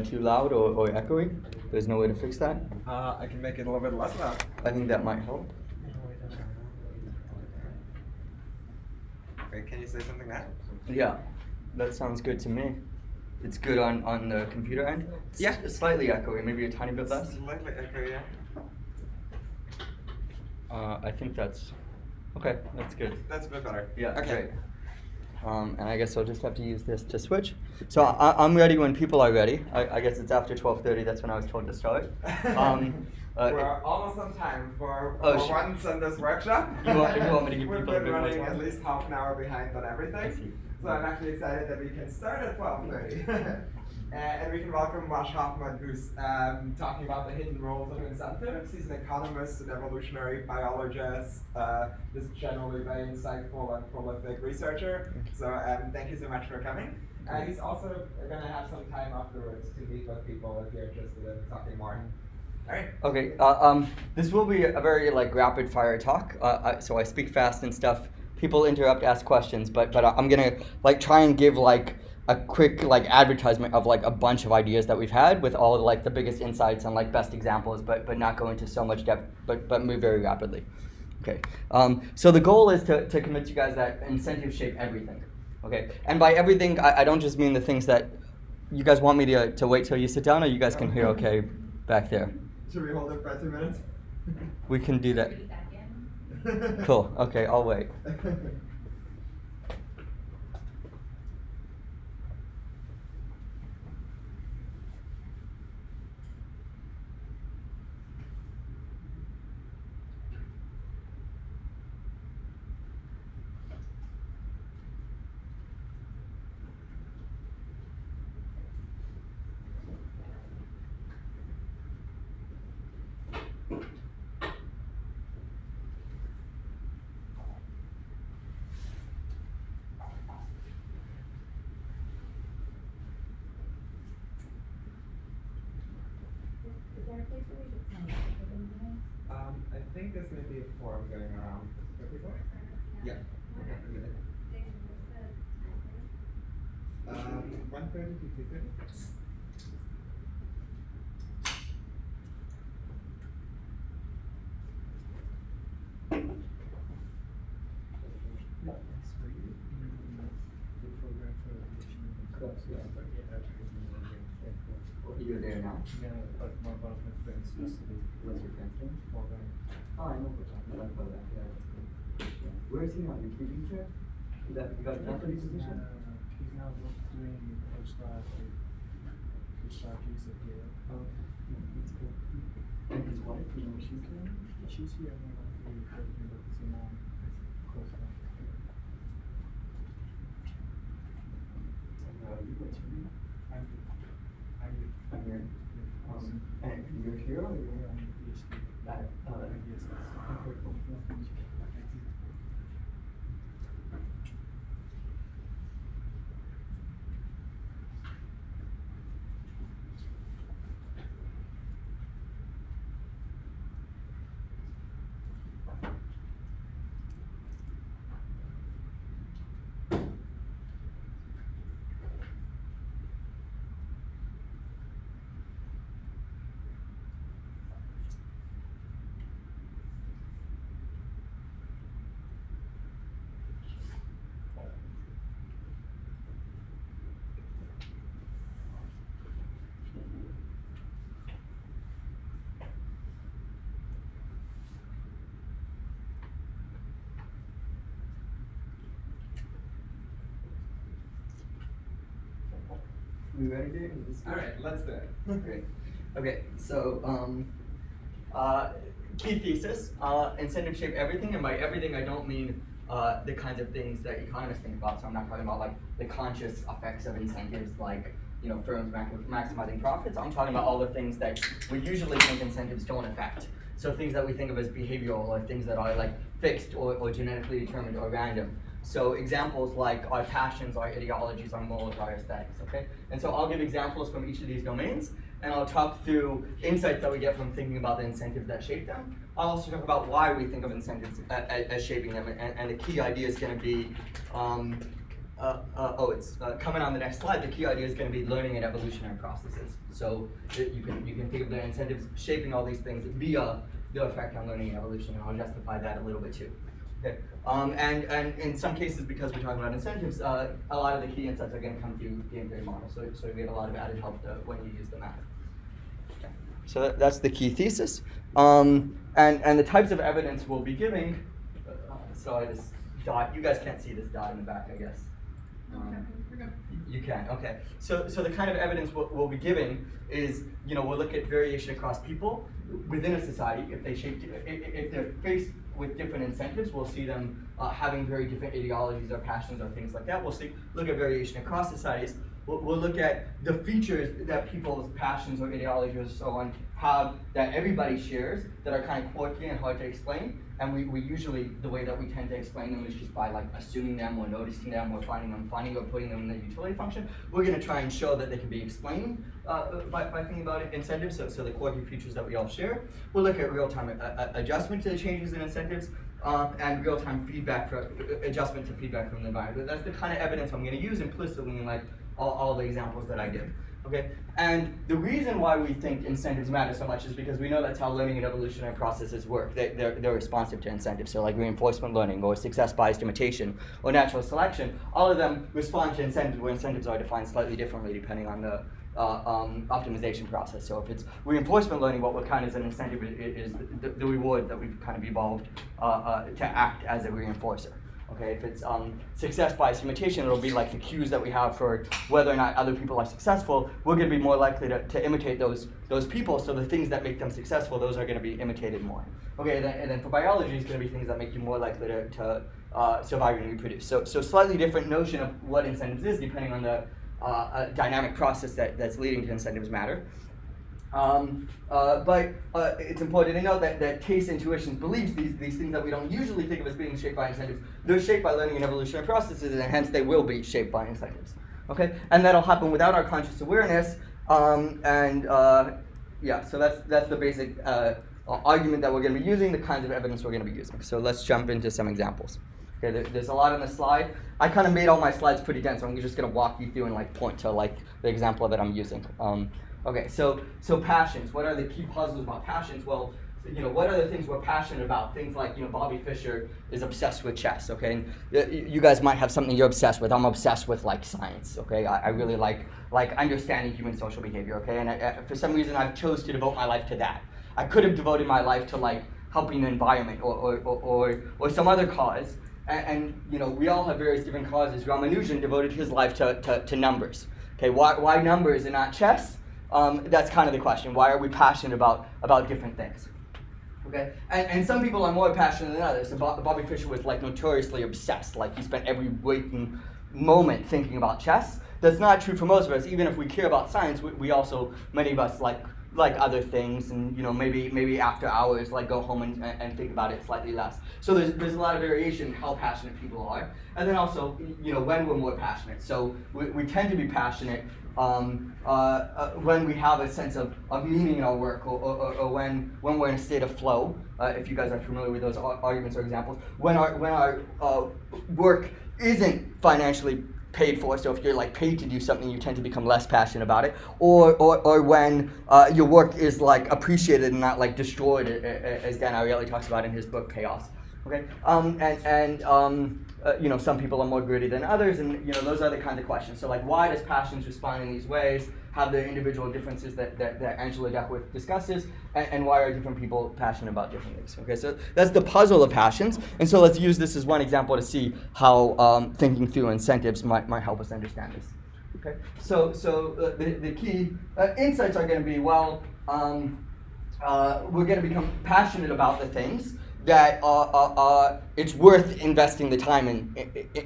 too loud or echoey? There's no way to fix that? I can make it a little bit less loud. I think that might help. Okay, can you say something now? Yeah, that sounds good to me. It's good on the computer end? Yeah. Slightly echoey, maybe a tiny bit less? Slightly echoey, yeah. I think that's, okay, that's good. That's a bit better. Yeah, okay. Great. And I guess I'll just have to use this to switch. So I'm ready when people are ready. I guess it's after 12:30, that's when I was told to start. We're almost on time for once in this workshop. You want me to give We've people a been bit more running time? at least half an hour behind on everything. So I'm actually excited that we can start at 12:30. And we can welcome Marsh Hoffman, who's talking about the hidden roles of incentives. He's an economist, an evolutionary biologist, just generally very insightful and prolific researcher. So thank you so much for coming. He's also going to have some time afterwards to meet with people if you're interested in talking more. All right. Okay. This will be a very rapid fire talk. So I speak fast and stuff. People interrupt, ask questions, but I'm gonna try and give a quick advertisement of a bunch of ideas that we've had with all of the biggest insights and best examples, but not go into so much depth, but move very rapidly. Okay. So the goal is to convince you guys that incentives shape everything. Okay. And by everything, I don't just mean the things that you guys want me to wait till you sit down, or you guys can hear okay back there. Should we hold it for 2 minutes? We can do that. Cool. Okay, I'll wait. I think there's going to be a form going around for people. Yeah. 1:30 to 2:30. You're there now? Yeah, but one of my friends yesterday. What's your friend's name? Morgan. Oh, I know what you're talking about. Yeah, that's good. Yeah. Where is he now? Your keeping chair? You got a faculty position? He's now doing postdoc at the Socrates at Yale. Oh, that's cool. And his wife, you know what she's doing? She's here when I'm working with his mom. Close by. You what's your name? I'm here. And you're here or you're on PhD. That, Yes. okay, cool. Nice to meet you. We ready, Dave? Is this good? All right, let's do it. Great. Okay, so key thesis, incentives shape everything, and by everything I don't mean the kinds of things that economists think about. So I'm not talking about the conscious effects of incentives, firms maximizing profits. I'm talking about all the things that we usually think incentives don't affect. So things that we think of as behavioral, or things that are fixed or genetically determined or random. So examples like our passions, our ideologies, our morals, our aesthetics, okay? And so I'll give examples from each of these domains, and I'll talk through insights that we get from thinking about the incentives that shape them. I'll also talk about why we think of incentives as shaping them, and the key idea is going to be it's coming on the next slide. The key idea is going to be learning and evolutionary processes. So you can think of the incentives shaping all these things via the effect on learning and evolution, and I'll justify that a little bit too. Okay. And in some cases, because we're talking about incentives, a lot of the key insights are going to come through game theory models. So you get a lot of added help when you use the math. Okay. So that's the key thesis. And the types of evidence we'll be giving. Sorry, this dot. You guys can't see this dot in the back, I guess. You can, okay. So the kind of evidence we'll be giving is, we'll look at variation across people within a society. If they're faced with different incentives, we'll see them having very different ideologies or passions or things like that. We'll look at variation across societies. We'll look at the features that people's passions or ideologies or so on have that everybody shares that are kind of quirky and hard to explain. And we usually, the way that we tend to explain them is just by like assuming them or noticing them or finding them funny or putting them in the utility function. We're going to try and show that they can be explained by thinking about incentives, so the quirky features that we all share. We'll look at real-time adjustment to the changes in incentives and real-time feedback for adjustment to feedback from the environment. That's the kind of evidence I'm going to use implicitly in like all the examples that I give. Okay, and the reason why we think incentives matter so much is because we know that's how learning and evolutionary processes work. They're responsive to incentives. So like reinforcement learning or success-biased imitation or natural selection, all of them respond to incentives where incentives are defined slightly differently depending on the optimization process. So if it's reinforcement learning, what we'll count as an incentive is the reward that we've kind of evolved to act as a reinforcer. Okay, if it's success-biased imitation, it'll be like the cues that we have for whether or not other people are successful. We're going to be more likely to imitate those people, so the things that make them successful, those are going to be imitated more. Okay, and then for biology, it's going to be things that make you more likely to survive and reproduce. So slightly different notion of what incentives is depending on the dynamic process that's leading to incentives matter. But it's important to note that taste, intuitions, beliefs, these things that we don't usually think of as being shaped by incentives, they're shaped by learning and evolutionary processes, and hence they will be shaped by incentives. Okay, and that'll happen without our conscious awareness. Yeah, so that's the basic argument that we're going to be using, the kinds of evidence we're going to be using. So let's jump into some examples. Okay, there's a lot on the slide. I kind of made all my slides pretty dense, so I'm just going to walk you through and like point to like the example that I'm using. Okay, so passions. What are the key puzzles about passions? Well, what are the things we're passionate about? Things like, Bobby Fischer is obsessed with chess, okay? And you guys might have something you're obsessed with. I'm obsessed with, like, science, okay? I really like understanding human social behavior, okay? And for some reason, I've chose to devote my life to that. I could have devoted my life to, like, helping the environment or some other cause. And we all have various different causes. Ramanujan devoted his life to numbers, okay? Why numbers and not chess? That's kind of the question. Why are we passionate about different things? Okay, and some people are more passionate than others. So Bobby Fischer was like notoriously obsessed. Like he spent every waking moment thinking about chess. That's not true for most of us. Even if we care about science, we also, many of us like other things, and maybe after hours like go home and think about it slightly less. So there's a lot of variation in how passionate people are, and then also when we're more passionate. So we tend to be passionate when we have a sense of meaning in our work, or when we're in a state of flow. If you guys are familiar with those arguments or examples, when our work isn't financially paid for, so if you're like paid to do something, you tend to become less passionate about it, or when your work is like appreciated and not like destroyed, as Dan Ariely talks about in his book Chaos. Okay, some people are more gritty than others, and those are the kinds of questions. So like, why does passions respond in these ways? Have the individual differences that Angela Duckworth discusses, and why are different people passionate about different things? Okay, so that's the puzzle of passions, and so let's use this as one example to see how thinking through incentives might help us understand this. Okay, so the key insights are going to be, we're going to become passionate about the things that it's worth investing the time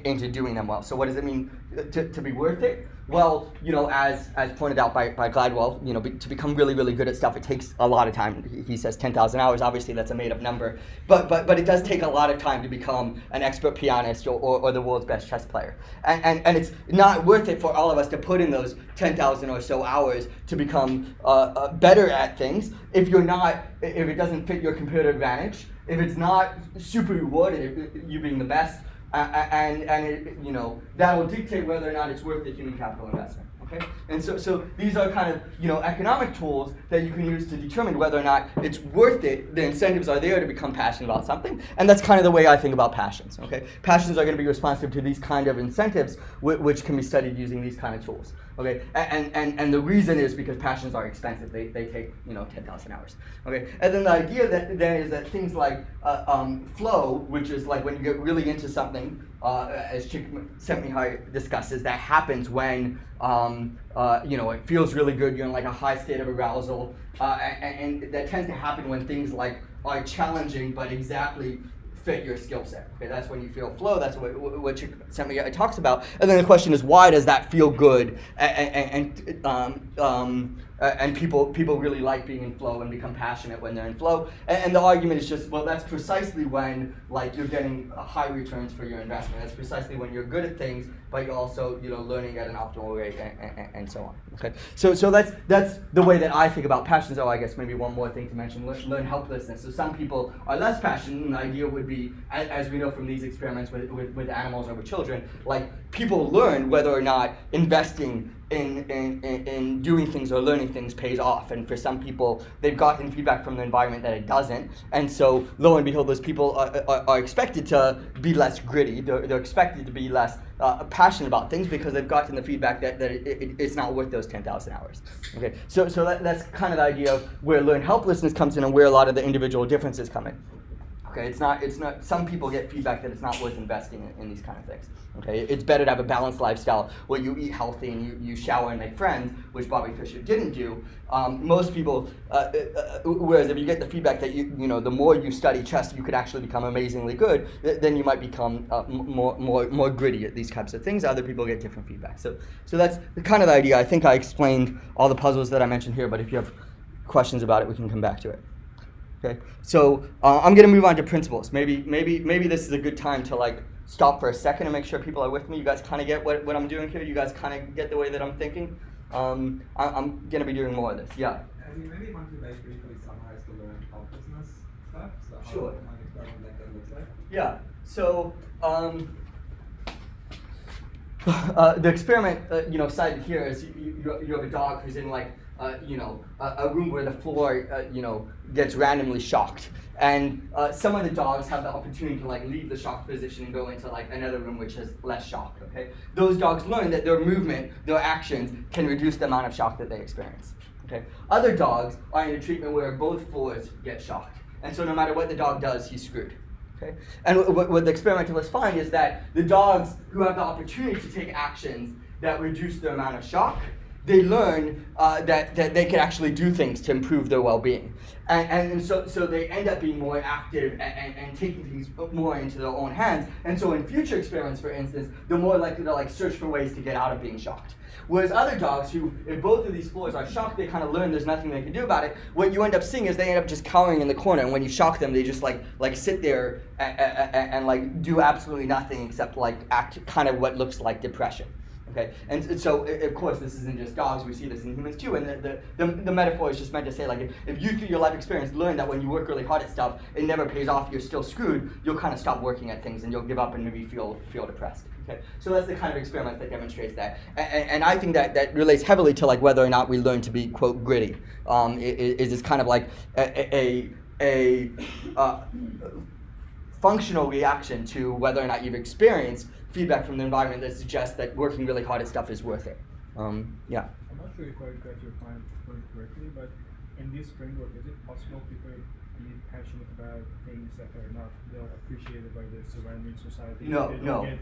into doing them well. So what does it mean to be worth it? Well, as pointed out by Gladwell, to become really, really good at stuff, it takes a lot of time. He says 10,000 hours. Obviously, that's a made-up number, but it does take a lot of time to become an expert pianist or the world's best chess player. And it's not worth it for all of us to put in those 10,000 or so hours to become better at things if it doesn't fit your competitive advantage. If it's not super rewarded, you being the best, and it, you know, that will dictate whether or not it's worth the human capital investment. Okay? And so these are kind of, you know, economic tools that you can use to determine whether or not it's worth it. The incentives are there to become passionate about something, and that's kind of the way I think about passions. Okay? Passions are going to be responsive to these kind of incentives, which can be studied using these kind of tools. Okay? And the reason is because passions are expensive. They take, you know, 10,000 hours. Okay? And then the idea then is that things like flow, which is like when you get really into something, as Csikszentmihalyi discusses, that happens when you know, it feels really good. You're in like a high state of arousal, and that tends to happen when things like are challenging but exactly fit your skill set. Okay, that's when you feel flow. That's what Csikszentmihalyi talks about. And then the question is, why does that feel good? And people really like being in flow and become passionate when they're in flow. And the argument is just, well, that's precisely when like you're getting high returns for your investment. That's precisely when you're good at things, but you're also, you know, learning at an optimal rate and so on. Okay, so that's the way that I think about passions. Oh, I guess maybe one more thing to mention: learn helplessness. So some people are less passionate, and the idea would be, as we know from these experiments with animals or with children, like people learn whether or not investing in doing things or learning things pays off. And for some people, they've gotten feedback from the environment that it doesn't. And so lo and behold, those people are expected to be less gritty. They're expected to be less passionate about things because they've gotten the feedback that it's not worth those 10,000 hours. Okay, so that's kind of the idea of where learned helplessness comes in and where a lot of the individual differences come in. Okay, it's not. Some people get feedback that it's not worth investing in these kind of things. Okay, it's better to have a balanced lifestyle where you eat healthy and you shower and make friends, which Bobby Fischer didn't do. Most people, whereas if you get the feedback that you know, the more you study chess, you could actually become amazingly good, then you might become more gritty at these types of things. Other people get different feedback. So that's kind of the idea. I think I explained all the puzzles that I mentioned here, but if you have questions about it, we can come back to it. Okay, so I'm going to move on to principles. Maybe this is a good time to like stop for a second and make sure people are with me. You guys kind of get what I'm doing here. You guys kind of get the way that I'm thinking. I'm going to be doing more of this. Yeah. You maybe want to like briefly summarize the learned helplessness stuff. So how Sure. an experiment like that looks like. Yeah. So the experiment you know, cited here is you have a dog who's in like you know, a room where the floor you know, gets randomly shocked, and some of the dogs have the opportunity to like leave the shocked position and go into like another room which has less shock. Okay, those dogs learn that their movement, their actions can reduce the amount of shock that they experience. Okay, other dogs are in a treatment where both floors get shocked, and so no matter what the dog does, he's screwed. Okay? And what the experimentalists find is that the dogs who have the opportunity to take actions that reduce the amount of shock, they learn that they can actually do things to improve their well-being. And so they end up being more active and taking things more into their own hands. And so in future experiments, for instance, they're more likely to like search for ways to get out of being shocked. Whereas other dogs who, if both of these floors are shocked, they kind of learn there's nothing they can do about it. What you end up seeing is they end up just cowering in the corner, and when you shock them, they just like sit there and like do absolutely nothing except like act kind of what looks like depression. Okay, and so of course this isn't just dogs, we see this in humans too, and the metaphor is just meant to say like if you through your life experience learn that when you work really hard at stuff, it never pays off, you're still screwed, you'll kind of stop working at things and you'll give up and maybe feel depressed. Okay, so that's the kind of experiment that demonstrates that, and I think that relates heavily to like whether or not we learn to be quote gritty. Is this kind of like a functional reaction to whether or not you've experienced feedback from the environment that suggests that working really hard at stuff is worth it. Yeah. I'm not sure if I got your point correctly, but in this framework, is it possible people be passionate about things that are not appreciated by the surrounding society? They don't get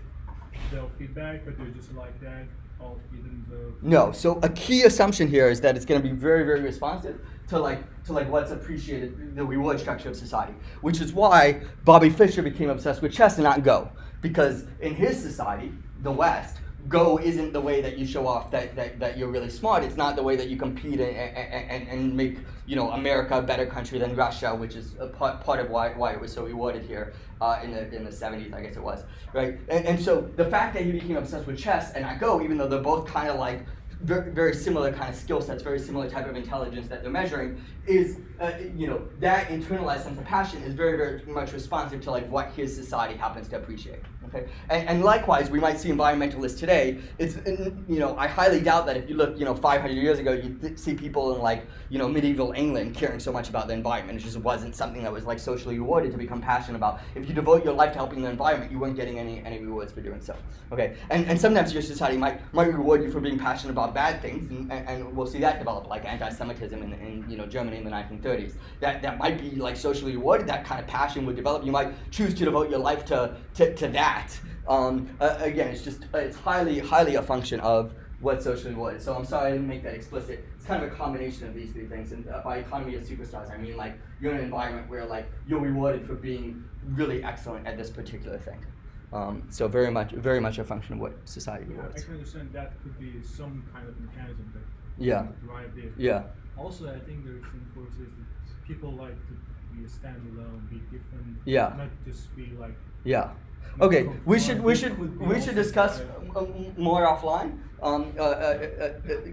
the feedback, but they're just like that, all even though. No. So a key assumption here is that it's going to be very, very responsive to like what's appreciated, the reward structure of society, which is why Bobby Fischer became obsessed with chess and not Go. Because in his society, the West, Go isn't the way that you show off that you're really smart. It's not the way that you compete and make, you know, America a better country than Russia, which is a part of why it was so rewarded here in the 70s, I guess it was, right? And so the fact that he became obsessed with chess and not Go, even though they're both kind of like very, very similar kind of skill sets, very similar type of intelligence that they're measuring, is that internalized sense of passion is very, very much responsive to like what his society happens to appreciate. Okay, and likewise, we might see environmentalists today. It's I highly doubt that if you look 500 years ago, you see people in like medieval England caring so much about the environment. It just wasn't something that was like socially rewarded to become passionate about. If you devote your life to helping the environment, you weren't getting any rewards for doing so. Okay, and sometimes your society might reward you for being passionate about bad things, and we'll see that develop, like anti-Semitism in Germany in the 1930s. That might be like socially rewarded. That kind of passion would develop. You might choose to devote your life to that. Again, it's highly a function of what's socially rewarded. So I'm sorry I didn't make that explicit. It's kind of a combination of these three things. And by economy of superstars, I mean like you're in an environment where like you're rewarded for being really excellent at this particular thing. So very much a function of what society rewards. I can understand that could be some kind of mechanism that drive this. Yeah. Also, I think the reason for this is that people like to be a standalone, be different. Yeah. Not just be like. Yeah. Okay, we should discuss more offline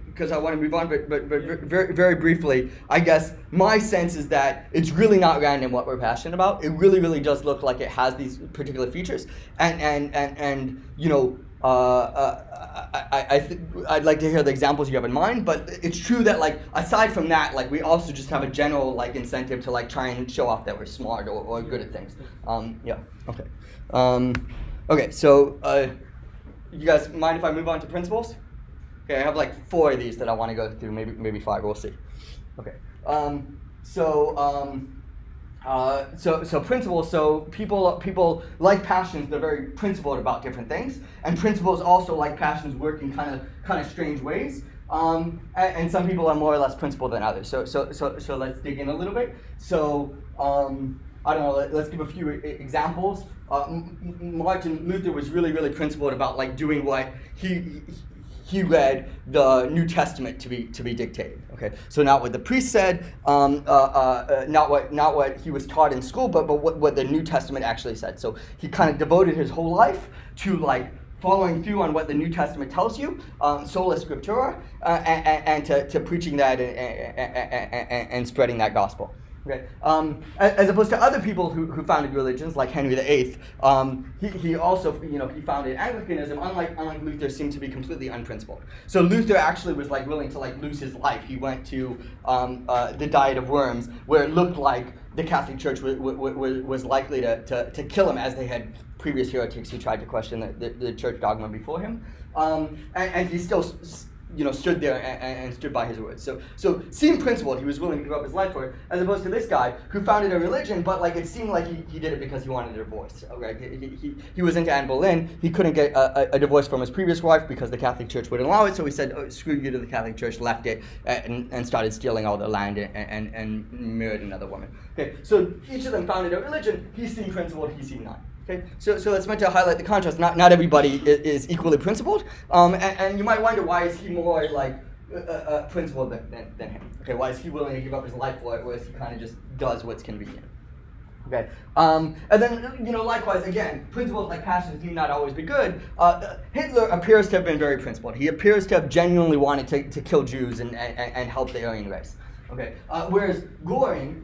because I want to move on. But very, very briefly, I guess my sense is that it's really not random what we're passionate about. It really does look like it has these particular features, and I'd like to hear the examples you have in mind. But it's true that like aside from that, like we also just have a general like incentive to like try and show off that we're smart or good at things. Yeah. Okay. Okay, so you guys mind if I move on to principles? Okay, I have like 4 of these that I want to go through, maybe 5, we'll see. Okay, so principles, so people like passions, they're very principled about different things, and principles also like passions work in kind of strange ways. And some people are more or less principled than others. So let's dig in a little bit. So I don't know, let's give a few examples. Martin Luther was really principled about like doing what he read the New Testament to be dictated. Okay, so not what the priest said, not what he was taught in school, but what the New Testament actually said. So he kind of devoted his whole life to like following through on what the New Testament tells you, sola scriptura, and to preaching that and spreading that gospel. Okay. As opposed to other people who founded religions, like Henry VIII, he also he founded Anglicanism. Unlike Luther, seemed to be completely unprincipled. So Luther actually was like willing to like lose his life. He went to the Diet of Worms, where it looked like the Catholic Church was likely to kill him, as they had previous heretics who tried to question the church dogma before him. And he still stood there and stood by his words. So seemed principled. He was willing to give up his life for it, as opposed to this guy who founded a religion, but like it seemed like he did it because he wanted a divorce. Okay? He was into Anne Boleyn. He couldn't get a divorce from his previous wife because the Catholic Church wouldn't allow it, so he said, oh, screw you to the Catholic Church, left it, and started stealing all the land and married another woman. Okay, so each of them founded a religion. He seemed principled, he seemed not. Okay, so that's meant to highlight the contrast. Not everybody is equally principled, and you might wonder, why is he more like principled than him? Okay, why is he willing to give up his life for it, whereas he kind of just does what's convenient? Okay, and then likewise, again, principles like passions need not always be good. Hitler appears to have been very principled. He appears to have genuinely wanted to kill Jews and help the Aryan race. Okay, whereas Göring,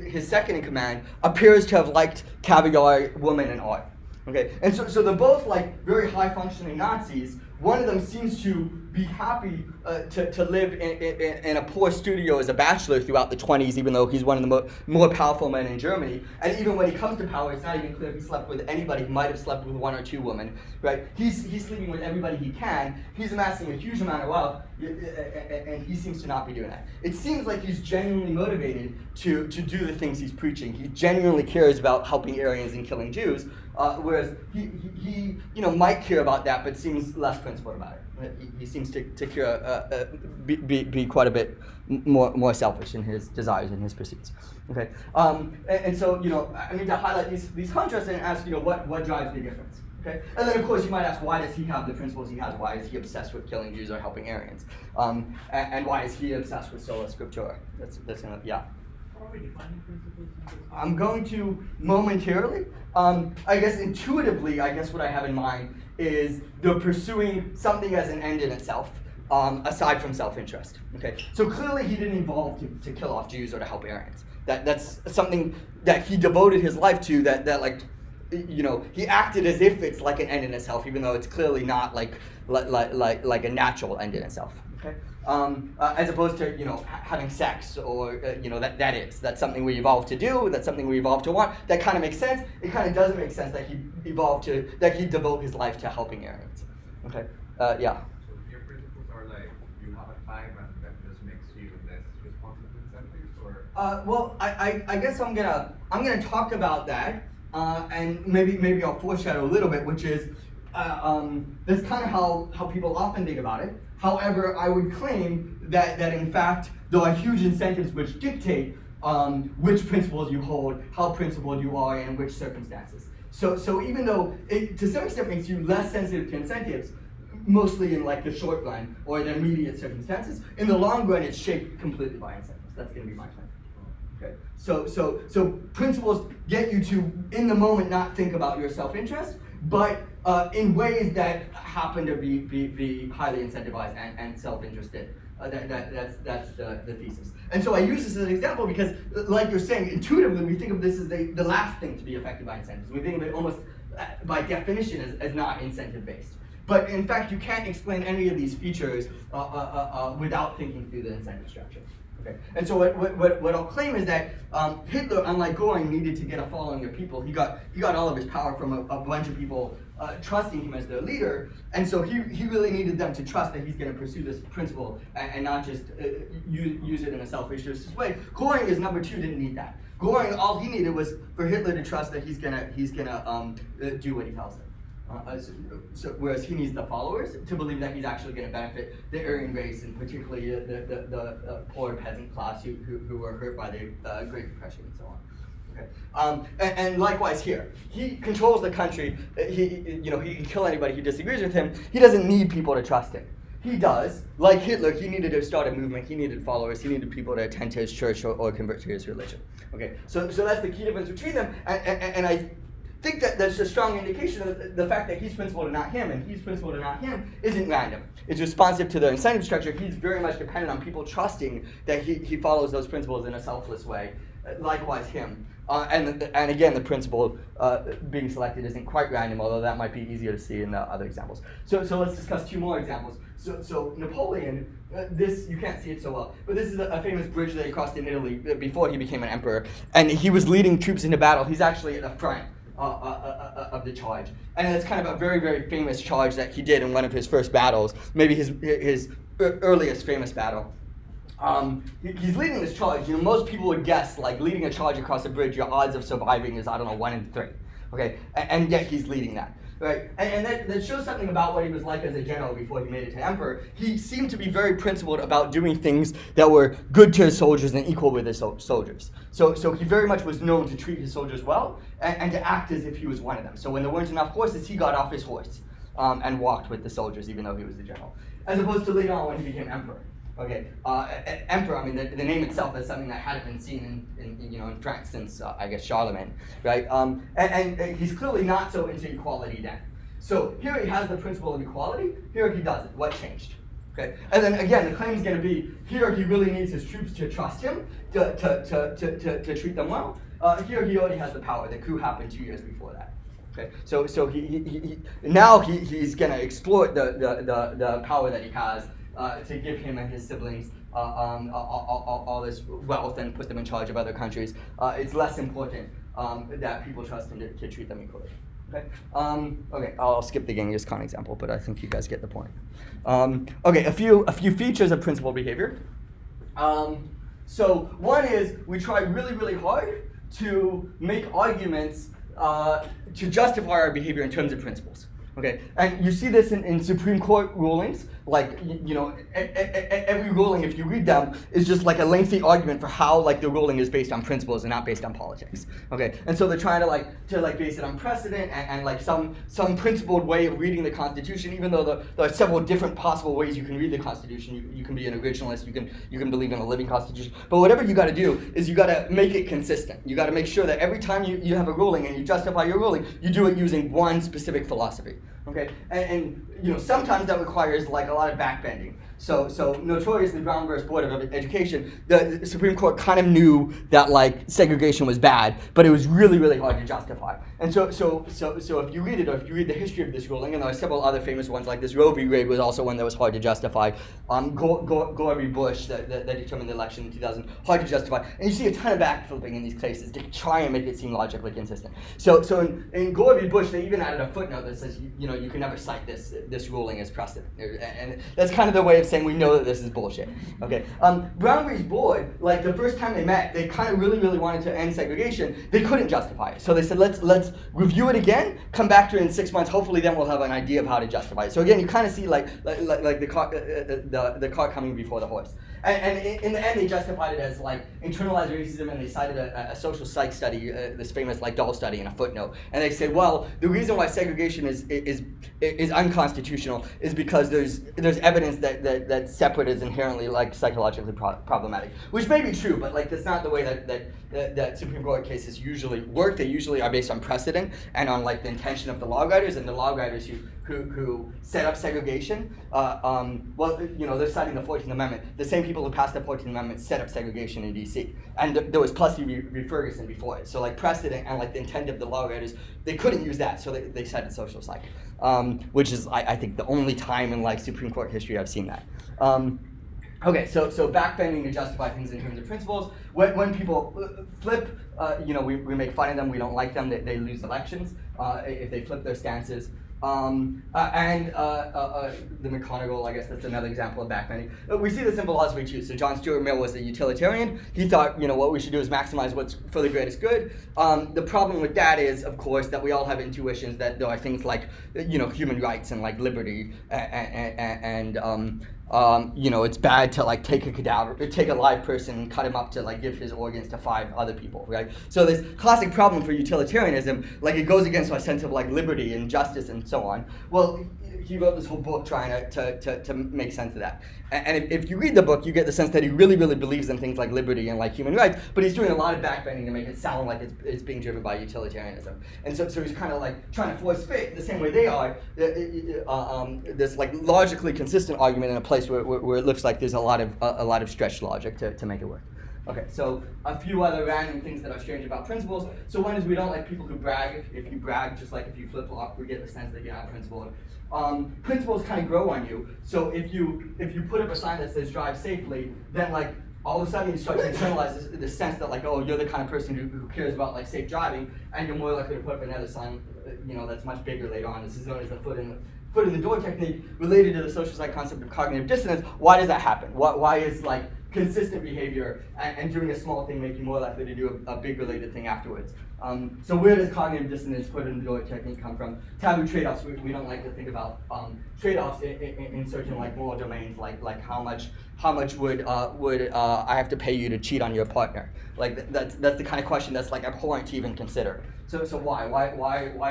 his second in command, appears to have liked caviar, women, and art. Okay, and so they're both like very high functioning Nazis. One of them seems to be happy to live in a poor studio as a bachelor throughout the 20s, even though he's one of the more powerful men in Germany. And even when he comes to power, it's not even clear if he slept with anybody. He might have slept with 1 or 2 women, right? He's sleeping with everybody he can. He's amassing a huge amount of wealth, and he seems to not be doing that. It seems like he's genuinely motivated to do the things he's preaching. He genuinely cares about helping Aryans and killing Jews, whereas he might care about that, but seems less principled about it. He seems to care, be quite a bit more selfish in his desires and his pursuits. Okay, and so I need to highlight these contrasts and ask what drives the difference. Okay, and then of course you might ask, why does he have the principles he has? Why is he obsessed with killing Jews or helping Aryans? And why is he obsessed with sola scriptura? That's yeah. How are we defining principles? I'm going to momentarily. I guess intuitively, what I have in mind is they're pursuing something as an end in itself, aside from self-interest. Okay, so clearly he didn't evolve to kill off Jews or to help Aryans. That's something that he devoted his life to. That like, you know, he acted as if it's like an end in itself, even though it's clearly not like a natural end in itself. Okay, as opposed to, you know, having sex, or you know, that's something we evolved to do. That's something we evolved to want. That kind of makes sense. It kind of doesn't make sense that he devote his life to helping Aryans. Okay, yeah. So your principles are like you have a time and that just makes you less responsive to incentives, or? Well, I guess I'm gonna talk about that, and maybe I'll foreshadow a little bit, which is that's kind of how people often think about it. However, I would claim that in fact there are huge incentives which dictate which principles you hold, how principled you are, and in which circumstances. So even though it to some extent makes you less sensitive to incentives, mostly in like the short run or the immediate circumstances, in the long run it's shaped completely by incentives. That's going to be my claim. Okay. So principles get you to, in the moment, not think about your self-interest, but in ways that happen to be highly incentivized and self-interested. That's the thesis. And so I use this as an example because, like you're saying, intuitively we think of this as the last thing to be affected by incentives. We think of it almost by definition as not incentive-based. But in fact, you can't explain any of these features without thinking through the incentive structure. Okay. And so what I'll claim is that Hitler, unlike Göring, needed to get a following of people. He got all of his power from a bunch of people trusting him as their leader, and so he really needed them to trust that he's going to pursue this principle and not just use it in a self-interest way. Göring, as number two, didn't need that. Göring, all he needed was for Hitler to trust that he's gonna do what he tells them. Whereas he needs the followers to believe that he's actually going to benefit the Aryan race, and particularly the poor peasant class who were hurt by the Great Depression and so on. Okay. And likewise here, he controls the country. He can kill anybody who disagrees with him. He doesn't need people to trust him. He does, like Hitler, he needed to start a movement. He needed followers. He needed people to attend to his church or convert to his religion. Okay. So that's the key difference between them. And I think that there's a strong indication that the fact that he's principled and not him, and he's principled and not him, isn't random. It's responsive to the incentive structure. He's very much dependent on people trusting that he follows those principles in a selfless way. Likewise him. And again, the principle being selected isn't quite random, although that might be easier to see in the other examples. So let's discuss two more examples. So Napoleon, this, you can't see it so well, but this is a famous bridge that he crossed in Italy before he became an emperor. And he was leading troops into battle. He's actually at the front of the charge, and it's kind of a very, very famous charge that he did in one of his first battles, maybe his earliest famous battle. He's leading this charge. You know, most people would guess, like, leading a charge across a bridge, your odds of surviving is, 1 in 3. Okay, and yet he's leading that. Right, and that shows something about what he was like as a general before he made it to emperor. He seemed to be very principled about doing things that were good to his soldiers and equal with his soldiers. So he very much was known to treat his soldiers well and to act as if he was one of them. So when there weren't enough horses, he got off his horse and walked with the soldiers, even though he was the general. As opposed to later on when he became emperor. Okay, emperor. I mean, the name itself is something that hadn't been seen in France since I guess Charlemagne, right? And he's clearly not so into equality then. So here he has the principle of equality. Here he doesn't. What changed? Okay, and then again, the claim is going to be here he really needs his troops to trust him to treat them well. Here he already has the power. The coup happened 2 years before that. Okay, so he's going to exploit the power that he has. To give him and his siblings all this wealth and put them in charge of other countries. It's less important that people trust him to treat them equally. Okay. Okay. I'll skip the Genghis Khan example, but I think you guys get the point. Okay. A few features of principled behavior. So one is we try really, really hard to make arguments to justify our behavior in terms of principles. Okay, and you see this in Supreme Court rulings, like, every ruling, if you read them, is just like a lengthy argument for how, like, the ruling is based on principles and not based on politics. Okay, and so they're trying to base it on precedent and like some principled way of reading the Constitution, even though there are several different possible ways you can read the Constitution. You can be an originalist, you can believe in a living Constitution, but whatever you got to do is you got to make it consistent. You got to make sure that every time you have a ruling and you justify your ruling, you do it using one specific philosophy. Okay, and sometimes that requires like a lot of backbending. So notoriously, Brown versus Board of Education, the Supreme Court kind of knew that like segregation was bad, but it was really, really hard to justify. And so if you read it, or if you read the history of this ruling, and there are several other famous ones like this, Roe v. Wade was also one that was hard to justify. Gore v. Bush that determined the election in 2000, hard to justify. And you see a ton of backflipping in these cases to try and make it seem logically consistent. So in Gore v. Bush, they even added a footnote that says you can never cite this ruling as precedent, and that's kind of their way of saying we know that this is bullshit. Okay. Brown v. Board, like the first time they met, they kind of really wanted to end segregation. They couldn't justify it, so they said let's review it again, come back to it in 6 months. Hopefully, then we'll have an idea of how to justify it. So again, you kind of see like the cart coming before the horse. And in the end, they justified it as like internalized racism, and they cited a social psych study, this famous like doll study, in a footnote. And they say, well, the reason why segregation is unconstitutional is because there's evidence that separate is inherently like psychologically problematic, which may be true, but like that's not the way that Supreme Court cases usually work. They usually are based on precedent and on like the intention of the law writers, and the law writers who set up segregation. They're citing the 14th Amendment. The same people who passed the 14th Amendment set up segregation in D.C. And there was Plessy v. Ferguson before it. So like precedent and like the intent of the law writers, they couldn't use that, so they cited social psych, which is I think the only time in like Supreme Court history I've seen that. Okay, so backbending to justify things in terms of principles. When people flip, we make fun of them. We don't like them. They lose elections if they flip their stances. The McGonagall, I guess that's another example of backbending. We see this in philosophy too. So John Stuart Mill was a utilitarian. He thought, what we should do is maximize what's for the greatest good. The problem with that is, of course, that we all have intuitions that there are things like, human rights and like liberty it's bad to like take a live person and cut him up to like give his organs to 5 other people, right? So this classic problem for utilitarianism, like it goes against our sense of like liberty and justice and so on. Well, he wrote this whole book trying to make sense of that. And if you read the book, you get the sense that he really believes in things like liberty and like human rights, but he's doing a lot of backbending to make it sound like it's being driven by utilitarianism. And so he's kind of like trying to force fit the same way they are, this like logically consistent argument in a place where it looks like there's a lot of stretched logic to make it work. Okay, so a few other random things that are strange about principles. So one is we don't like people who brag. If you brag, just like if you flip-flop, we get the sense that you're not principled. Principles kind of grow on you. So if you put up a sign that says drive safely, then like all of a sudden you start to internalize the sense that like, oh, you're the kind of person who cares about like safe driving, and you're more likely to put up another sign, that's much bigger later on. This is known as the foot in the door technique, related to the social psych concept of cognitive dissonance. Why does that happen? Why is like consistent behavior and doing a small thing make you more likely to do a big related thing afterwards? So where does cognitive dissonance, foot in the door technique come from? Taboo trade-offs. We don't like to think about trade-offs in certain like moral domains, like how much would I have to pay you to cheat on your partner? Like that's the kind of question that's like abhorrent to even consider. So why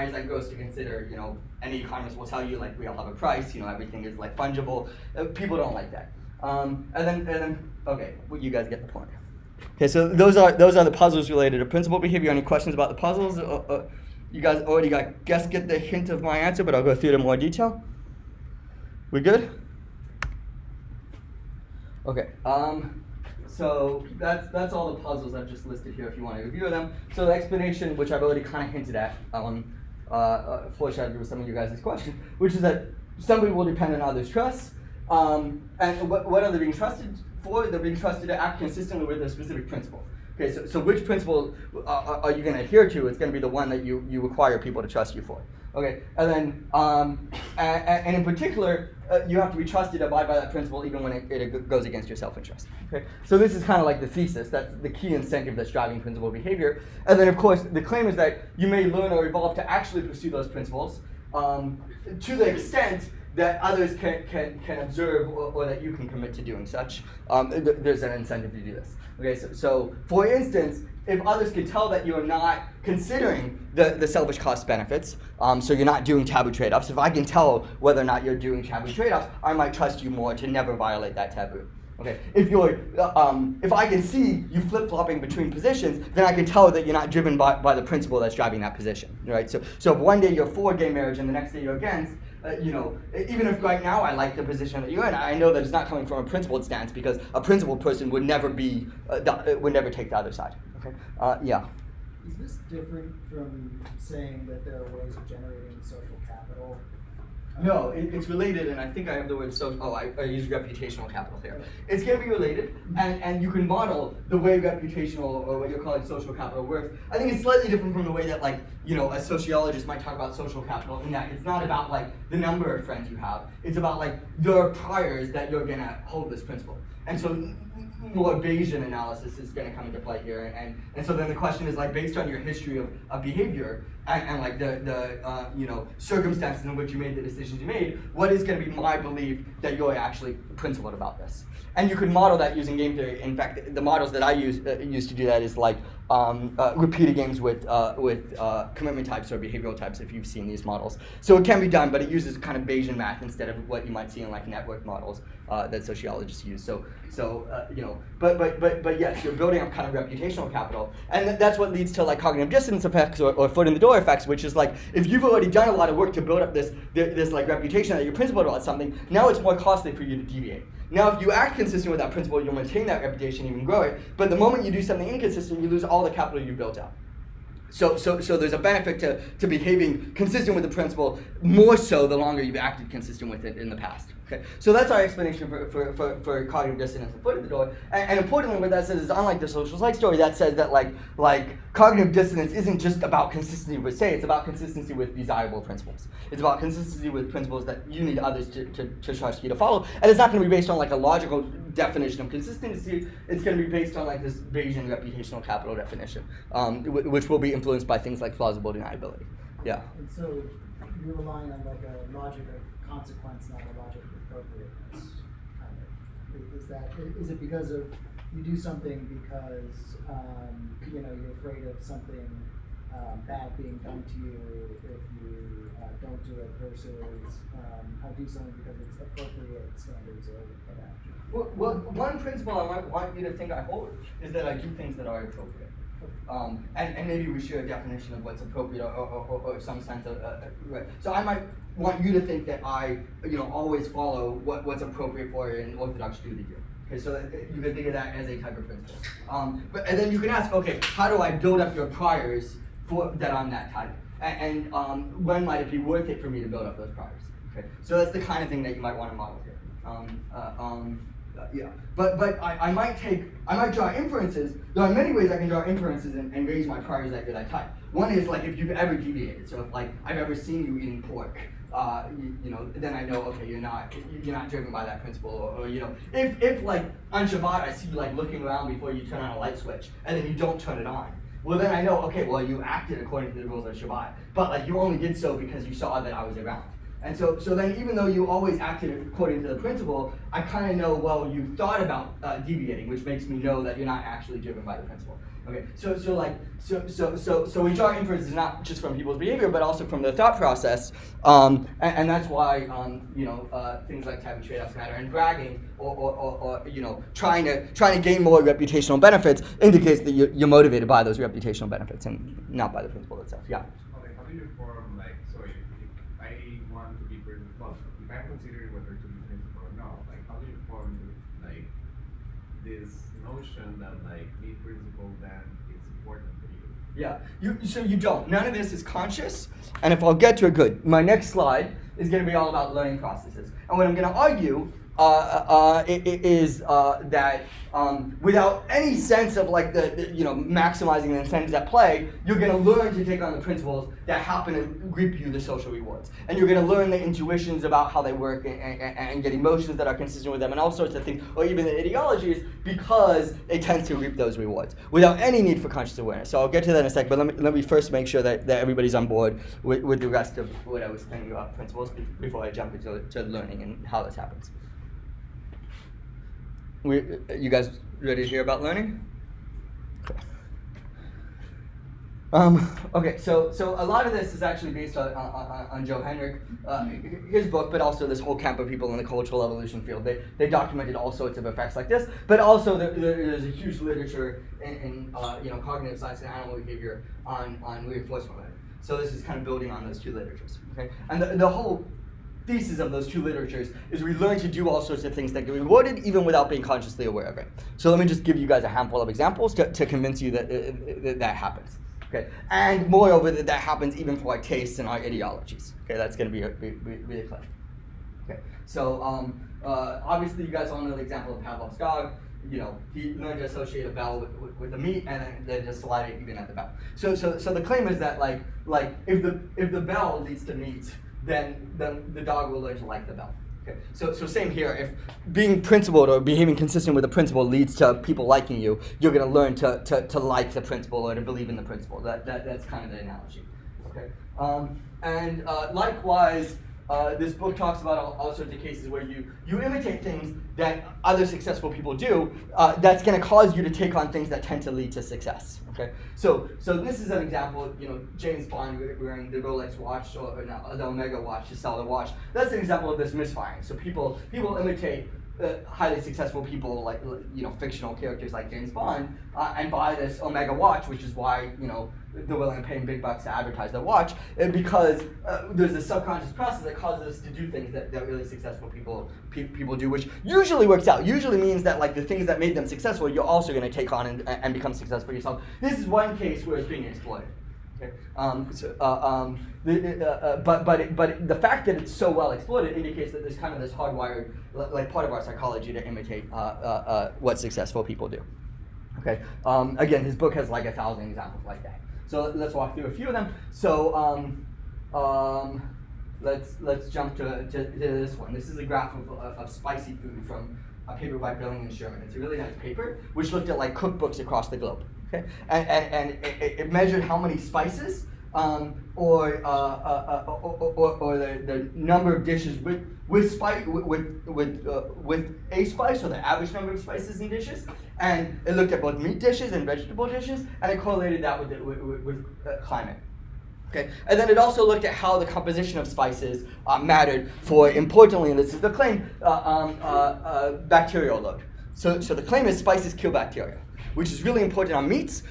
is that gross to consider? Any economist will tell you like we all have a price. Everything is like fungible. People don't like that. And then okay, well, you guys get the point. Okay, so those are the puzzles related to principal behavior. Any questions about the puzzles? You guys already get the hint of my answer, but I'll go through it in more detail. We good? Okay. So that's all the puzzles I've just listed here if you want to review them. So the explanation, which I've already kind of hinted at, foreshadowed with some of you guys' questions, which is that some people will depend on others' trust. And what are they being trusted for? They're being trusted to act consistently with a specific principle. Okay, so which principle are you going to adhere to? It's going to be the one that you require people to trust you for. Okay, and then and in particular, you have to be trusted to abide by that principle even when it goes against your self-interest. Okay, so this is kind of like the thesis. That's the key incentive that's driving principal behavior. And then, of course, the claim is that you may learn or evolve to actually pursue those principles to the extent that others can observe or that you can commit to doing such. There's an incentive to do this. Okay, so for instance, if others can tell that you're not considering the selfish cost benefits, so you're not doing taboo trade-offs, if I can tell whether or not you're doing taboo trade-offs, I might trust you more to never violate that taboo. Okay, if I can see you flip-flopping between positions, then I can tell that you're not driven by the principle that's driving that position, right? So if one day you're for gay marriage and the next day you're against, even if right now I like the position that you're in, I know that it's not coming from a principled stance because a principled person would never would never take the other side. Okay. Yeah. Is this different from saying that there are ways of generating social capital? No, it's related, and I think I have the word social. Oh, I use reputational capital here. It's going to be related, and you can model the way reputational, or what you're calling social capital, works. I think it's slightly different from the way that, a sociologist might talk about social capital, in that it's not about, the number of friends you have. It's about, the priors that you're going to hold this principle. And so more Bayesian analysis is going to come into play here, and so then the question is based on your history of behavior and the circumstances in which you made the decisions you made, what is going to be my belief that you're actually principled about this? And you can model that using game theory. In fact, the models that I use to do that is repeated games with commitment types or behavioral types, if you've seen these models. So it can be done, but it uses kind of Bayesian math instead of what you might see in network models that sociologists use. But yes, you're building up kind of reputational capital, and that's what leads to cognitive dissonance effects or foot in the door effects, which is if you've already done a lot of work to build up this reputation that you're principled about something, now it's more costly for you to deviate. Now, if you act consistent with that principle, you'll maintain that reputation, even grow it. But the moment you do something inconsistent, you lose all the capital you built up. So there's a benefit to behaving consistent with the principle, more so the longer you've acted consistent with it in the past. Okay, so that's our explanation for cognitive dissonance and foot in the door. And importantly, what that says is, unlike the social psych story, that says that cognitive dissonance isn't just about consistency with say, it's about consistency with desirable principles. It's about consistency with principles that you need others to trust you to follow. And it's not going to be based on a logical definition of consistency. It's going to be based on this Bayesian reputational capital definition, which will be influenced by things like plausible deniability. Yeah. And so you're relying on a logic of consequence, not a logic of appropriateness. Is it because of you do something because you're afraid of something bad being done to you if you don't do it, versus I do something because it's appropriate standards of action? Well, one principle I might want you to think I hold is that I do things that are appropriate. And maybe we share a definition of what's appropriate or some sense of right. So I might want you to think that I always follow what's appropriate for an Orthodox Jew to do. Okay, so you can think of that as a type of principle. And then you can ask, okay, how do I build up your priors for that I'm that type? And when might it be worth it for me to build up those priors? Okay, so that's the kind of thing that you might want to model here. Yeah, but I might draw inferences. There are many ways I can draw inferences and raise my priors that you're that type. One is if you've ever deviated. So if I've ever seen you eating pork, then I know, okay, you're not driven by that principle. Or if on Shabbat I see you looking around before you turn on a light switch and then you don't turn it on. Well, then I know, okay, well, you acted according to the rules of Shabbat, but you only did so because you saw that I was around. And so then even though you always acted according to the principle, I kind of know, well, you thought about deviating, which makes me know that you're not actually driven by the principle. Okay, so we draw inferences not just from people's behavior, but also from their thought process, and that's why things like taboo trade-offs matter, and bragging or trying to gain more reputational benefits indicates that you're motivated by those reputational benefits and not by the principle itself. Yeah. Okay, how do you form so if I want to be principled, if I'm considering whether to be principled or not, how do you form this notion that being principled then is important for you? Yeah, so you don't. None of this is conscious, and if I'll get to it, good. My next slide is going to be all about learning processes, and what I'm going to argue is that without any sense of maximizing the incentives at play, you're going to learn to take on the principles that happen to reap you the social rewards, and you're going to learn the intuitions about how they work and get emotions that are consistent with them and all sorts of things, or even the ideologies, because it tends to reap those rewards without any need for conscious awareness. So I'll get to that in a sec, but let me first make sure that everybody's on board with the rest of what I was saying about principles before I jump into learning and how this happens. You guys ready to hear about learning? Okay, so a lot of this is actually based on Joe Henrich, his book, but also this whole camp of people in the cultural evolution field. They documented all sorts of effects like this, but also there's a huge literature in cognitive science and animal behavior on reinforcement learning. So this is kind of building on those two literatures. Okay, and the whole thesis of those two literatures is we learn to do all sorts of things that get rewarded even without being consciously aware of it. So let me just give you guys a handful of examples to convince you that that happens. Okay, and moreover that happens even for our tastes and our ideologies. Okay, that's going to be really clear. Okay, so obviously you guys all know the example of Pavlov's dog. You know, he learned to associate a bell with the meat, and then just slide it even at the bell. So the claim is that like if the bell leads to meat, then the dog will learn to like the bell. Okay. So same here. If being principled or behaving consistent with a principle leads to people liking you, you're going to learn to like the principle or to believe in the principle. That's kind of the analogy. Okay. And likewise. This book talks about all sorts of cases where you imitate things that other successful people do. That's going to cause you to take on things that tend to lead to success. Okay, so this is an example. You know, James Bond wearing the Rolex watch or the Omega watch to sell the watch. That's an example of this misfiring. So people imitate highly successful people like fictional characters like James Bond and buy this Omega watch, which is why they're willing to pay big bucks to advertise their watch, because there's a subconscious process that causes us to do things that really successful people do, which usually works out. Usually means that like the things that made them successful, you're also going to take on and become successful yourself. This is one case where it's being exploited. Okay. But the fact that it's so well exploited indicates that there's kind of this hardwired, like part of our psychology to imitate what successful people do. Okay. Again, his book has like 1,000 examples like that. So let's walk through a few of them. So let's jump to this one. This is a graph of spicy food from a paper by Billing and Sherman. It's a really nice paper which looked at like cookbooks across the globe. Okay, and it measured how many spices or the number of dishes with a spice, or the average number of spices in dishes, and it looked at both meat dishes and vegetable dishes, and it correlated that with climate. Okay, and then it also looked at how the composition of spices mattered for, importantly, and this is the claim, bacterial load. So the claim is spices kill bacteria, which is really important on meats,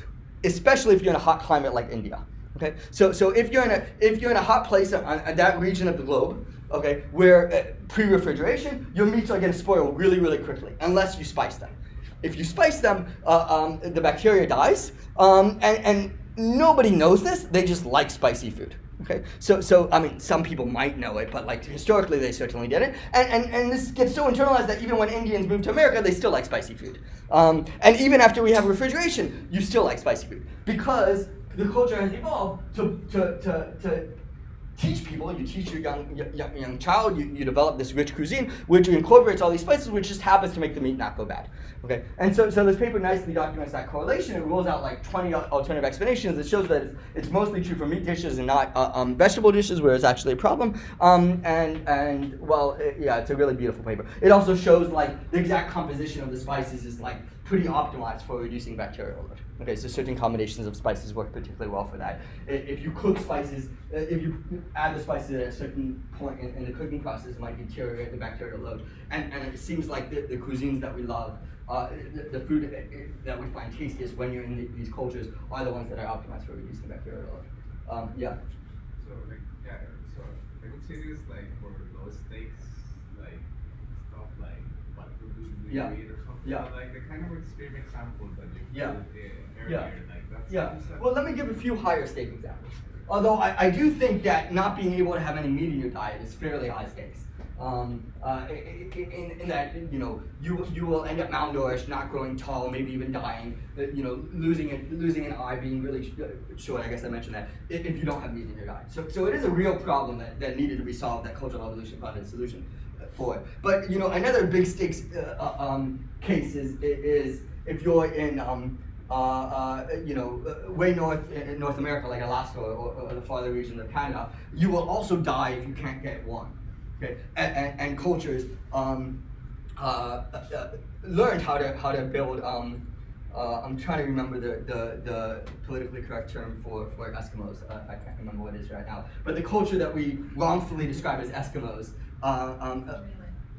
especially if you're in a hot climate like India. Okay, so if you're in a hot place on that region of the globe, okay, where pre-refrigeration, your meats are going to spoil really, really quickly unless you spice them. If you spice them, the bacteria dies, and nobody knows this. They just like spicy food. Okay, so I mean, some people might know it, but like historically, they certainly didn't. And this gets so internalized that even when Indians moved to America, they still like spicy food. And even after we have refrigeration, you still like spicy food because the culture has evolved to teach people. You teach your young child. You develop this rich cuisine which incorporates all these spices, which just happens to make the meat not go bad. Okay, and so this paper nicely documents that correlation. It rolls out like 20 alternative explanations. It shows that it's mostly true for meat dishes and not vegetable dishes, where it's actually a problem. And well, it's a really beautiful paper. It also shows like the exact composition of the spices is like pretty optimized for reducing bacterial load. Okay, so certain combinations of spices work particularly well for that. If you cook spices, if you add the spices at a certain point in the cooking process, it might deteriorate the bacterial load. And it seems like the cuisines that we love, the food that we find tastiest when you're in these cultures are the ones that are optimized for reducing bacterial load. So I would say this like for low stakes, like stuff like what food do you eat or something. Yeah. But, like the kind of extreme example that you Yeah. put earlier, like that's Well, let me give a few higher stake examples. Although I do think that not being able to have any meat in your diet is fairly high stakes. In that you will end up malnourished, not growing tall, maybe even dying. Losing an eye, being really short. I guess I mentioned that if you don't have meat in your diet. So it is a real problem that needed to be solved. That cultural evolution found a solution for it. But another big stakes case is if you're in way north in North America, like Alaska or the farther regions of Canada, you will also die if you can't get warm. Okay, and cultures learned how to build. I'm trying to remember the politically correct term for Eskimos. I can't remember what it is right now. But the culture that we wrongfully describe as Eskimos.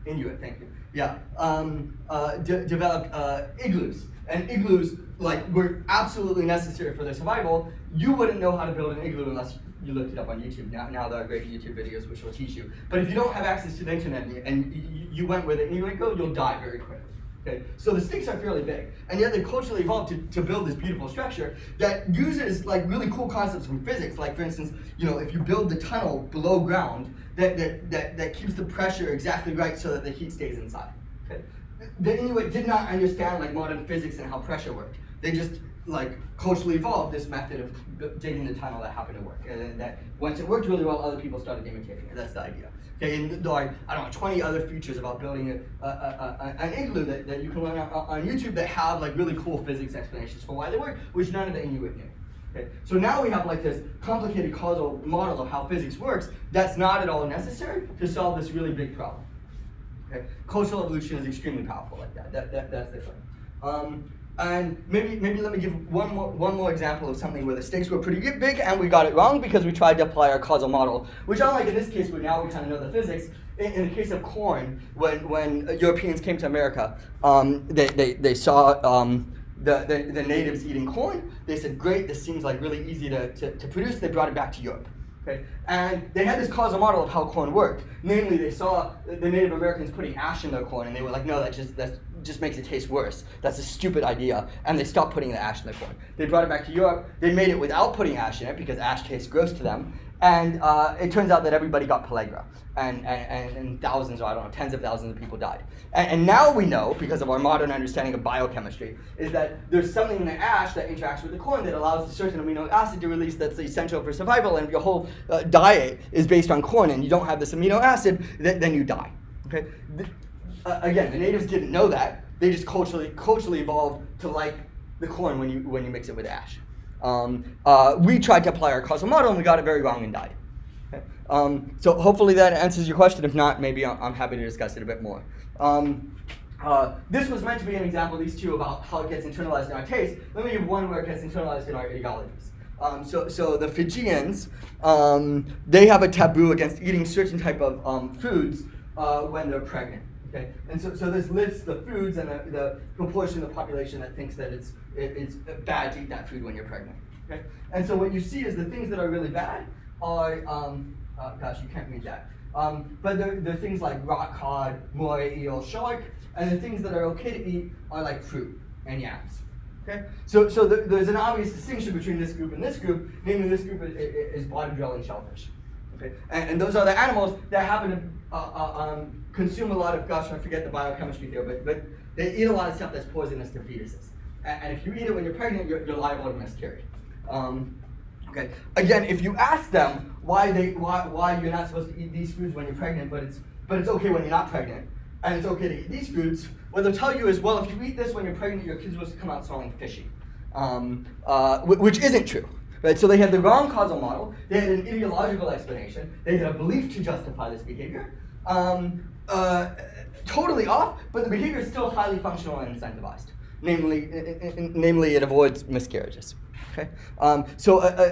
Inuit, thank you. Yeah, developed igloos, and igloos were absolutely necessary for their survival. You wouldn't know how to build an igloo unless you looked it up on YouTube. Now there are great YouTube videos which will teach you. But if you don't have access to the internet and you went with an Inuit go, you'll die very quickly. Okay, so the stakes are fairly big, and yet they culturally evolved to build this beautiful structure that uses really cool concepts from physics. Like for instance, if you build the tunnel below ground, that keeps the pressure exactly right so that the heat stays inside. Okay, the Inuit did not understand modern physics and how pressure worked. They just culturally evolved this method of digging the tunnel that happened to work, and that once it worked really well, other people started imitating it. That's the idea. Okay, and there are, I don't know, 20 other features about building an igloo that you can learn on YouTube that have really cool physics explanations for why they work, which none of the Inuit knew. Okay, so now we have this complicated causal model of how physics works that's not at all necessary to solve this really big problem. Okay, cultural evolution is extremely powerful like that. That's the claim. And maybe let me give one more example of something where the stakes were pretty big and we got it wrong because we tried to apply our causal model, which unlike in this case where now we kind of know the physics, in the case of corn, when Europeans came to America, they saw the natives eating corn. They said, great, this seems really easy to produce. They brought it back to Europe. Okay? And they had this causal model of how corn worked. Namely, they saw the Native Americans putting ash in their corn, and they were like, no, that just makes it taste worse. That's a stupid idea. And they stopped putting the ash in their corn. They brought it back to Europe. They made it without putting ash in it because ash tastes gross to them. And it turns out that everybody got pellagra. And thousands, or I don't know, tens of thousands of people died. And now we know, because of our modern understanding of biochemistry, is that there's something in the ash that interacts with the corn that allows a certain amino acid to release that's essential for survival, and if your whole diet is based on corn and you don't have this amino acid, then you die. Okay? Again, the natives didn't know that. They just culturally evolved to like the corn when you mix it with ash. We tried to apply our causal model and we got it very wrong and died. Okay? So hopefully that answers your question. If not, maybe I'm happy to discuss it a bit more. This was meant to be an example, these two, about how it gets internalized in our taste. Let me give one where it gets internalized in our ideologies. So the Fijians, they have a taboo against eating certain type of foods when they're pregnant. Okay, and so this lists the foods and the proportion of the population that thinks that it's bad to eat that food when you're pregnant. Okay, and so what you see is the things that are really bad are, gosh, you can't read that. But they're things like rock cod, moray eel, shark, and the things that are okay to eat are like fruit and yams. Okay, so there's an obvious distinction between this group and this group. Namely, this group is bottom-dwelling shellfish. Okay, and those are the animals that happen to consume a lot of, gosh, I forget the biochemistry here, but they eat a lot of stuff that's poisonous to fetuses. And if you eat it when you're pregnant, you're liable to miscarry. Okay. Again, if you ask them why you're not supposed to eat these foods when you're pregnant, but it's okay when you're not pregnant, and it's okay to eat these foods, what they'll tell you is, well, if you eat this when you're pregnant, your kids will come out smelling fishy, which isn't true. Right, so they had the wrong causal model, they had an ideological explanation, they had a belief to justify this behavior. Totally off, but the behavior is still highly functional and incentivized. Namely, it avoids miscarriages. Okay?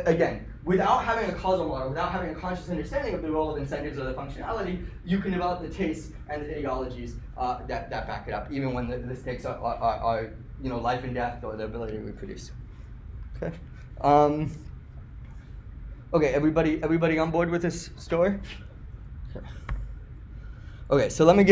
Again, without having a causal model, without having a conscious understanding of the role of incentives or the functionality, you can develop the tastes and the ideologies that back it up, even when the stakes are life and death or the ability to reproduce. Okay. Okay, everybody on board with this story? Okay, so let me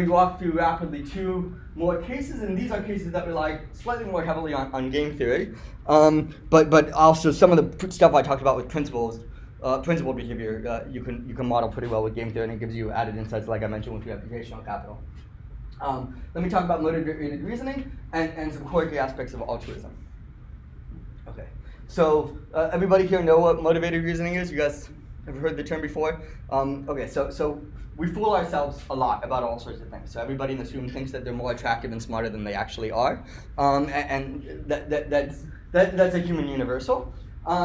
walk through rapidly two more cases, and these are cases that rely slightly more heavily on game theory, but also some of the stuff I talked about with principled behavior, you can model pretty well with game theory, and it gives you added insights, like I mentioned, with reputational capital. Let me talk about motivated reasoning and some quirky aspects of altruism. Okay, so everybody here know what motivated reasoning is? You guys have heard the term before? Okay, so we fool ourselves a lot about all sorts of things. So everybody in this room thinks that they're more attractive and smarter than they actually are, and that's a human universal. We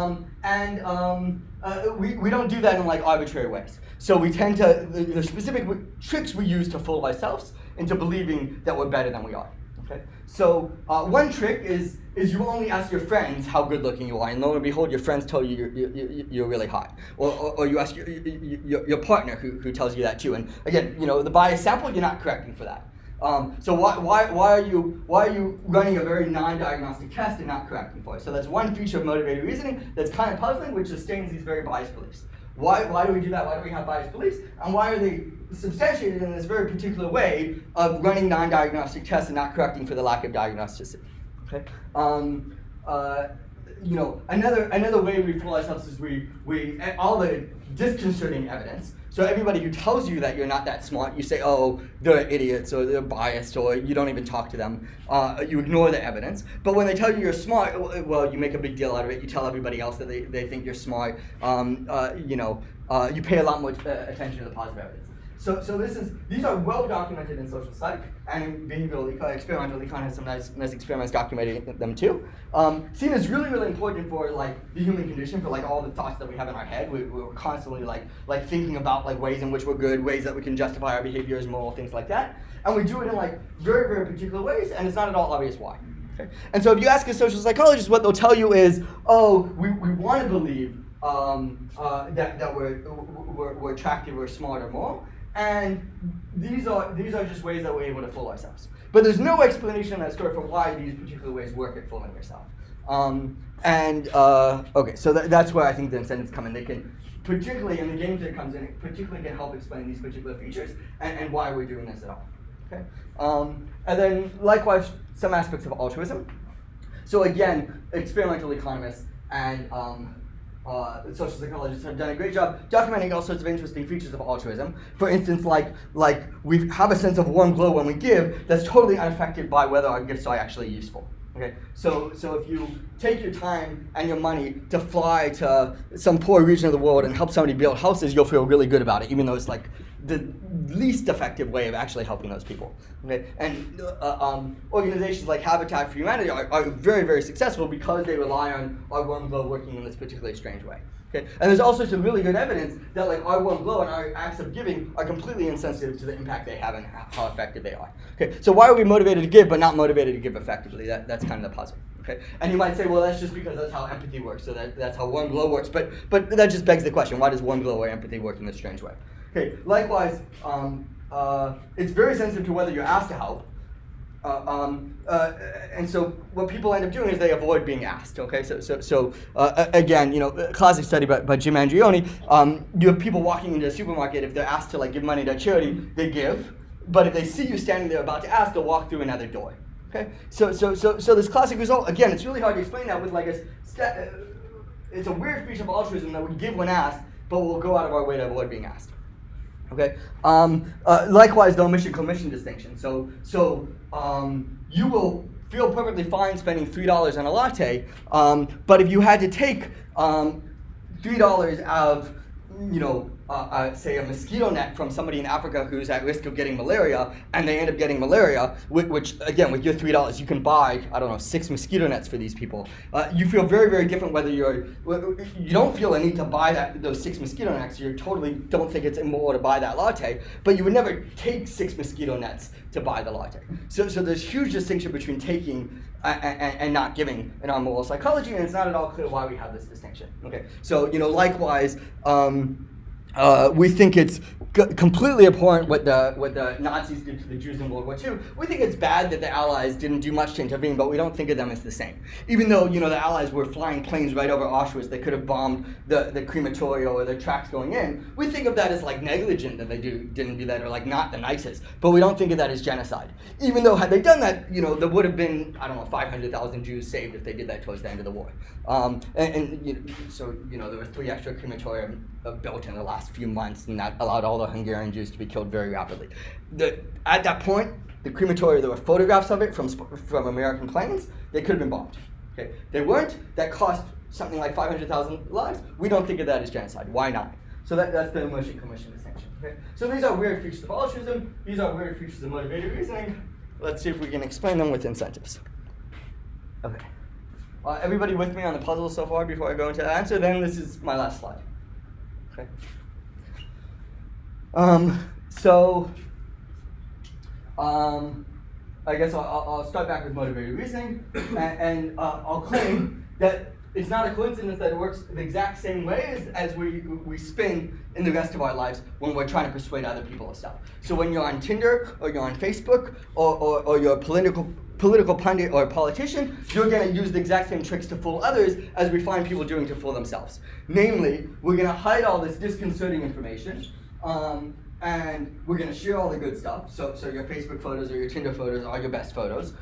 don't do that in arbitrary ways. So we tend to, the specific tricks we use to fool ourselves into believing that we're better than we are. Okay? So one trick is you only ask your friends how good looking you are, and lo and behold, your friends tell you you're really hot. Or you ask your partner who tells you that too. And again, the bias sample, you're not correcting for that. So why are you running a very non-diagnostic test and not correcting for it? So that's one feature of motivated reasoning that's kind of puzzling, which sustains these very biased beliefs. Why do we do that? Why do we have biased beliefs? And why are they substantiated in this very particular way of running non-diagnostic tests and not correcting for the lack of diagnosticity? Okay. Another way we fool ourselves is we all the disconcerting evidence. So everybody who tells you that you're not that smart, you say, oh, they're idiots, or they're biased, or you don't even talk to them. You ignore the evidence. But when they tell you you're smart, well, you make a big deal out of it. You tell everybody else that they think you're smart. You pay a lot more attention to the positive evidence. So these are well documented in social psych and in behavioral experimental econ has some nice experiments documenting them too. SICSS is really, really important for the human condition, for all the thoughts that we have in our head. We're constantly thinking about ways in which we're good, ways that we can justify our behavior as moral, things like that. And we do it in very, very particular ways, and it's not at all obvious why. Okay? And so if you ask a social psychologist, what they'll tell you is, we want to believe that we're attractive or smart or moral. And these are just ways that we're able to fool ourselves. But there's no explanation in that story for why these particular ways work at fooling yourself. Okay, so that's where I think the incentives come in. They can, particularly in the game that comes in, it particularly can help explain these particular features and why we're doing this at all. Okay, and then likewise some aspects of altruism. So again, experimental economists and social psychologists have done a great job documenting all sorts of interesting features of altruism. For instance, like we have a sense of warm glow when we give that's totally unaffected by whether our gifts are actually useful. Okay, so if you take your time and your money to fly to some poor region of the world and help somebody build houses, you'll feel really good about it, even though it's the least effective way of actually helping those people. Okay, and organizations like Habitat for Humanity are very, very successful because they rely on our warm glow working in this particularly strange way. Okay, and there's also some really good evidence that our warm glow and our acts of giving are completely insensitive to the impact they have and how effective they are. Okay, so why are we motivated to give but not motivated to give effectively? That's kind of the puzzle. Okay, and you might say, well, that's just because that's how empathy works, so that's how warm glow works. But that just begs the question: why does warm glow or empathy work in this strange way? Okay, likewise, it's very sensitive to whether you're asked to help. And so what people end up doing is they avoid being asked. Okay, so again, a classic study by Jim Andrioni. You have people walking into a supermarket. If they're asked to give money to a charity, they give. But if they see you standing there about to ask, they'll walk through another door. Okay, so this classic result. Again, it's really hard to explain that with it's a weird feature of altruism that we give when asked, but we'll go out of our way to avoid being asked. Okay. Likewise, the omission-commission distinction. So you will feel perfectly fine spending $3 on a latte, but if you had to take $3 out of say a mosquito net from somebody in Africa who's at risk of getting malaria, and they end up getting malaria, which again, with your $3, you can buy, 6 mosquito nets for these people. You feel very, very different whether you don't feel a need to buy those 6 mosquito nets. You totally don't think it's immoral to buy that latte, but you would never take 6 mosquito nets to buy the latte. So there's huge distinction between taking and not giving in our moral psychology, and it's not at all clear why we have this distinction. Okay, so likewise, we think it's completely abhorrent what the Nazis did to the Jews in World War II. We think it's bad that the Allies didn't do much to intervene, but we don't think of them as the same. Even though the Allies were flying planes right over Auschwitz, they could have bombed the crematoria or the tracks going in. We think of that as negligent that they didn't do that, or not the nicest. But we don't think of that as genocide. Even though had they done that, there would have been 500,000 Jews saved if they did that towards the end of the war. So there were 3 extra crematoria built in the last few months, and that allowed all the Hungarian Jews to be killed very rapidly. At that point, the crematoria, there were photographs of it from American planes. They could have been bombed. Okay, they weren't. That cost something like 500,000 lives. We don't think of that as genocide. Why not? So that's the omission-commission distinction. Okay, so these are weird features of altruism. These are weird features of motivated reasoning. Let's see if we can explain them with incentives. Okay. Everybody with me on the puzzle so far before I go into the answer? Then this is my last slide. Okay. I guess I'll start back with motivated reasoning, and I'll claim that it's not a coincidence that it works the exact same way as we spin in the rest of our lives when we're trying to persuade other people of stuff. So when you're on Tinder, or you're on Facebook, or you're a political pundit or a politician, you're going to use the exact same tricks to fool others as we find people doing to fool themselves. Namely, we're going to hide all this disconcerting information, and we're going to share all the good stuff. So your Facebook photos or your Tinder photos are your best photos.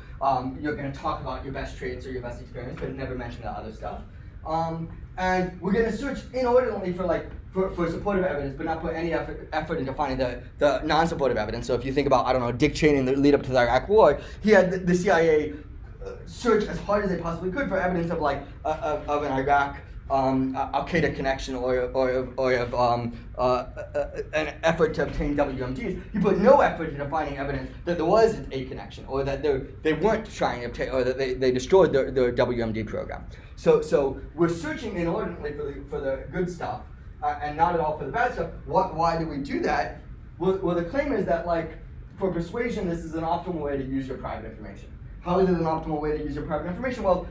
You're going to talk about your best traits or your best experience, but never mention the other stuff. And we're going to search inordinately for supportive evidence, but not put any effort into finding the non-supportive evidence. So if you think about, I don't know, Dick Cheney in the lead up to the Iraq War, he had the CIA search as hard as they possibly could for evidence of of an Iraq Al-Qaeda connection or of an effort to obtain WMDs. He put no effort into finding evidence that there wasn't a connection, or that they weren't trying to obtain, or that they destroyed their WMD program. So we're searching inordinately for the good stuff, and not at all for the bad stuff. Why do we do that? Well, the claim is that for persuasion, this is an optimal way to use your private information. How is it an optimal way to use your private information? Well,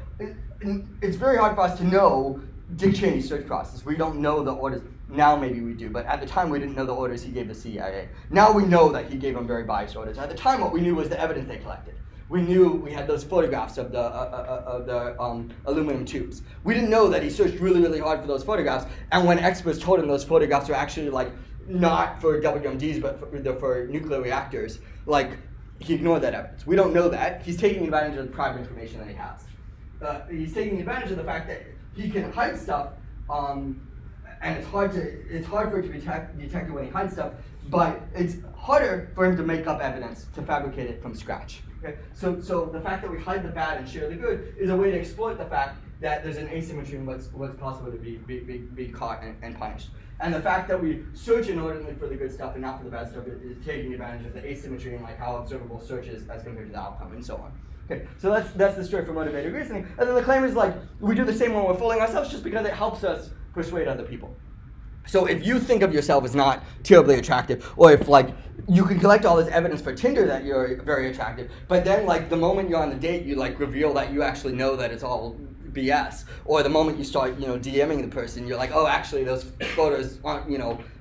it's very hard for us to know Dick Cheney's search process. We don't know the orders. Now maybe we do, but at the time we didn't know the orders he gave the CIA. Now we know that he gave them very biased orders. At the time, what we knew was the evidence they collected. We knew we had those photographs of the aluminum tubes. We didn't know that he searched really, really hard for those photographs, and when experts told him those photographs were actually not for WMDs but for nuclear reactors, he ignored that evidence. We don't know that. He's taking advantage of the private information that he has. He's taking advantage of the fact that he can hide stuff, and it's hard for it to be detected when he hides stuff, but it's harder for him to make up evidence, to fabricate it from scratch. Okay? So the fact that we hide the bad and share the good is a way to exploit the fact that there's an asymmetry in what's possible to be caught and punished. And the fact that we search inordinately for the good stuff and not for the bad stuff is taking advantage of the asymmetry in how observable search is as compared to the outcome, and so on. Okay, so that's the story for motivated reasoning. And then the claim is we do the same when we're fooling ourselves just because it helps us persuade other people. So if you think of yourself as not terribly attractive, or if you can collect all this evidence for Tinder that you're very attractive, but then the moment you're on the date, you reveal that you actually know that it's all BS, or the moment you start DMing the person, you're oh, actually those photos aren't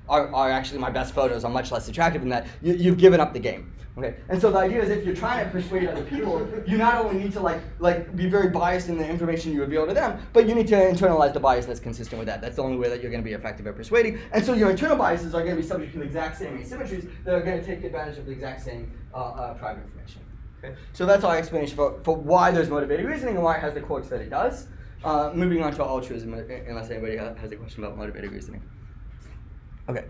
are actually my best photos. I'm much less attractive than that. You've given up the game. Okay, and so the idea is if you're trying to persuade other people, you not only need to be very biased in the information you reveal to them, but you need to internalize the bias that's consistent with that. That's the only way that you're going to be effective at persuading. And so your internal biases are going to be subject to the exact same asymmetries that are going to take advantage of the exact same private information. Okay, so that's our explanation for why there's motivated reasoning and why it has the quirks that it does. Moving on to altruism, unless anybody has a question about motivated reasoning. Okay.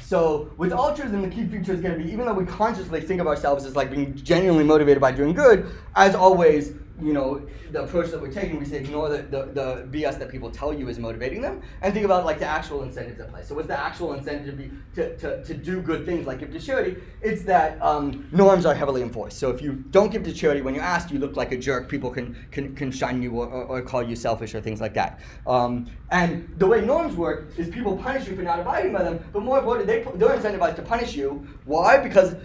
So with altruism, the key feature is going to be, even though we consciously think of ourselves as being genuinely motivated by doing good, as always, the approach that we're taking, we say ignore the BS that people tell you is motivating them, and think about the actual incentives at play. So what's the actual incentive to do good things like give to charity? It's that norms are heavily enforced. So if you don't give to charity when you're asked, you look like a jerk. People can shun you or call you selfish or things like that. And the way norms work is people punish you for not abiding by them, but more importantly, they're incentivized to punish you. Why? Because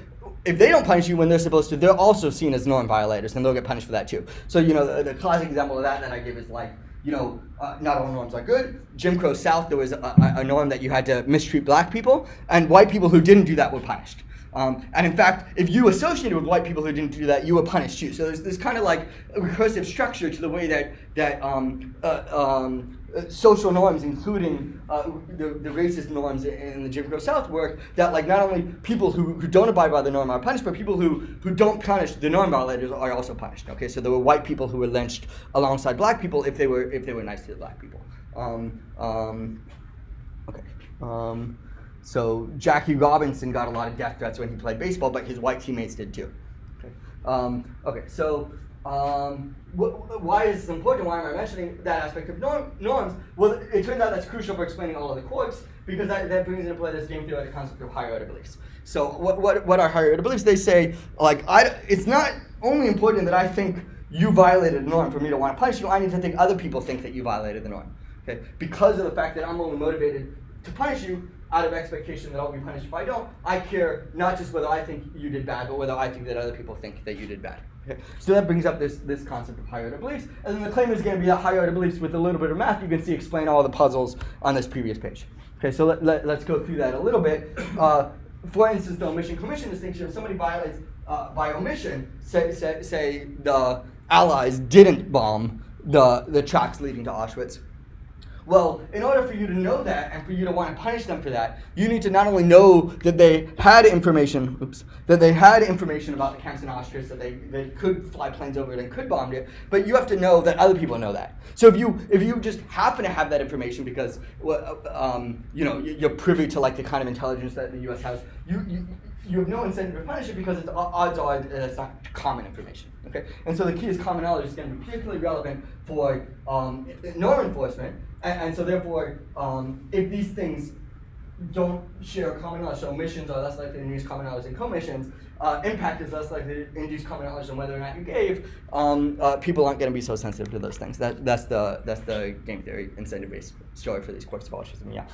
if they don't punish you when they're supposed to, they're also seen as norm violators, and they'll get punished for that too. So the classic example of that I give is not all norms are good. Jim Crow South, there was a norm that you had to mistreat black people, and white people who didn't do that were punished. And in fact, if you associated with white people who didn't do that, you were punished too. So there's this kind of a recursive structure to the way that social norms, including the racist norms in the Jim Crow South work, that not only people who don't abide by the norm are punished, but people who don't punish the norm violators are also punished. Okay, so there were white people who were lynched alongside black people if they were nice to the black people. So Jackie Robinson got a lot of death threats when he played baseball, but his white teammates did too. Why is this important? Why am I mentioning that aspect of norms? Well, it turns out that's crucial for explaining all of the quirks, because that brings into play this game theoretic concept of higher order beliefs. So what are higher order beliefs? They say, it's not only important that I think you violated a norm for me to want to punish you, I need to think other people think that you violated the norm. Okay? Because of the fact that I'm only motivated to punish you, out of expectation that I'll be punished if I don't. I care not just whether I think you did bad, but whether I think that other people think that you did bad. Okay? So that brings up this concept of higher order beliefs. And then the claim is going to be that higher order beliefs with a little bit of math, you can see explain all the puzzles on this previous page. Okay, so let's go through that a little bit. For instance, the omission-commission distinction, if somebody violates by omission, say the Allies didn't bomb the tracks leading to Auschwitz. Well, in order for you to know that and for you to want to punish them for that, you need to not only know that they had information, about the camps in Auschwitz, that they could fly planes over it and could bomb it, but you have to know that other people know that. So if you just happen to have that information because you're privy to like the kind of intelligence that the U.S. has, you have no incentive to punish it because odds are that it's not common information. Okay, and so the key is common knowledge is going to be particularly relevant for norm enforcement, and so therefore, if these things don't share common knowledge, so omissions are less likely to induce common knowledge than commissions, impact is less likely to induce common knowledge than whether or not you gave, people aren't going to be so sensitive to those things. That's the game theory incentive-based story for these courts of altruism. Yeah.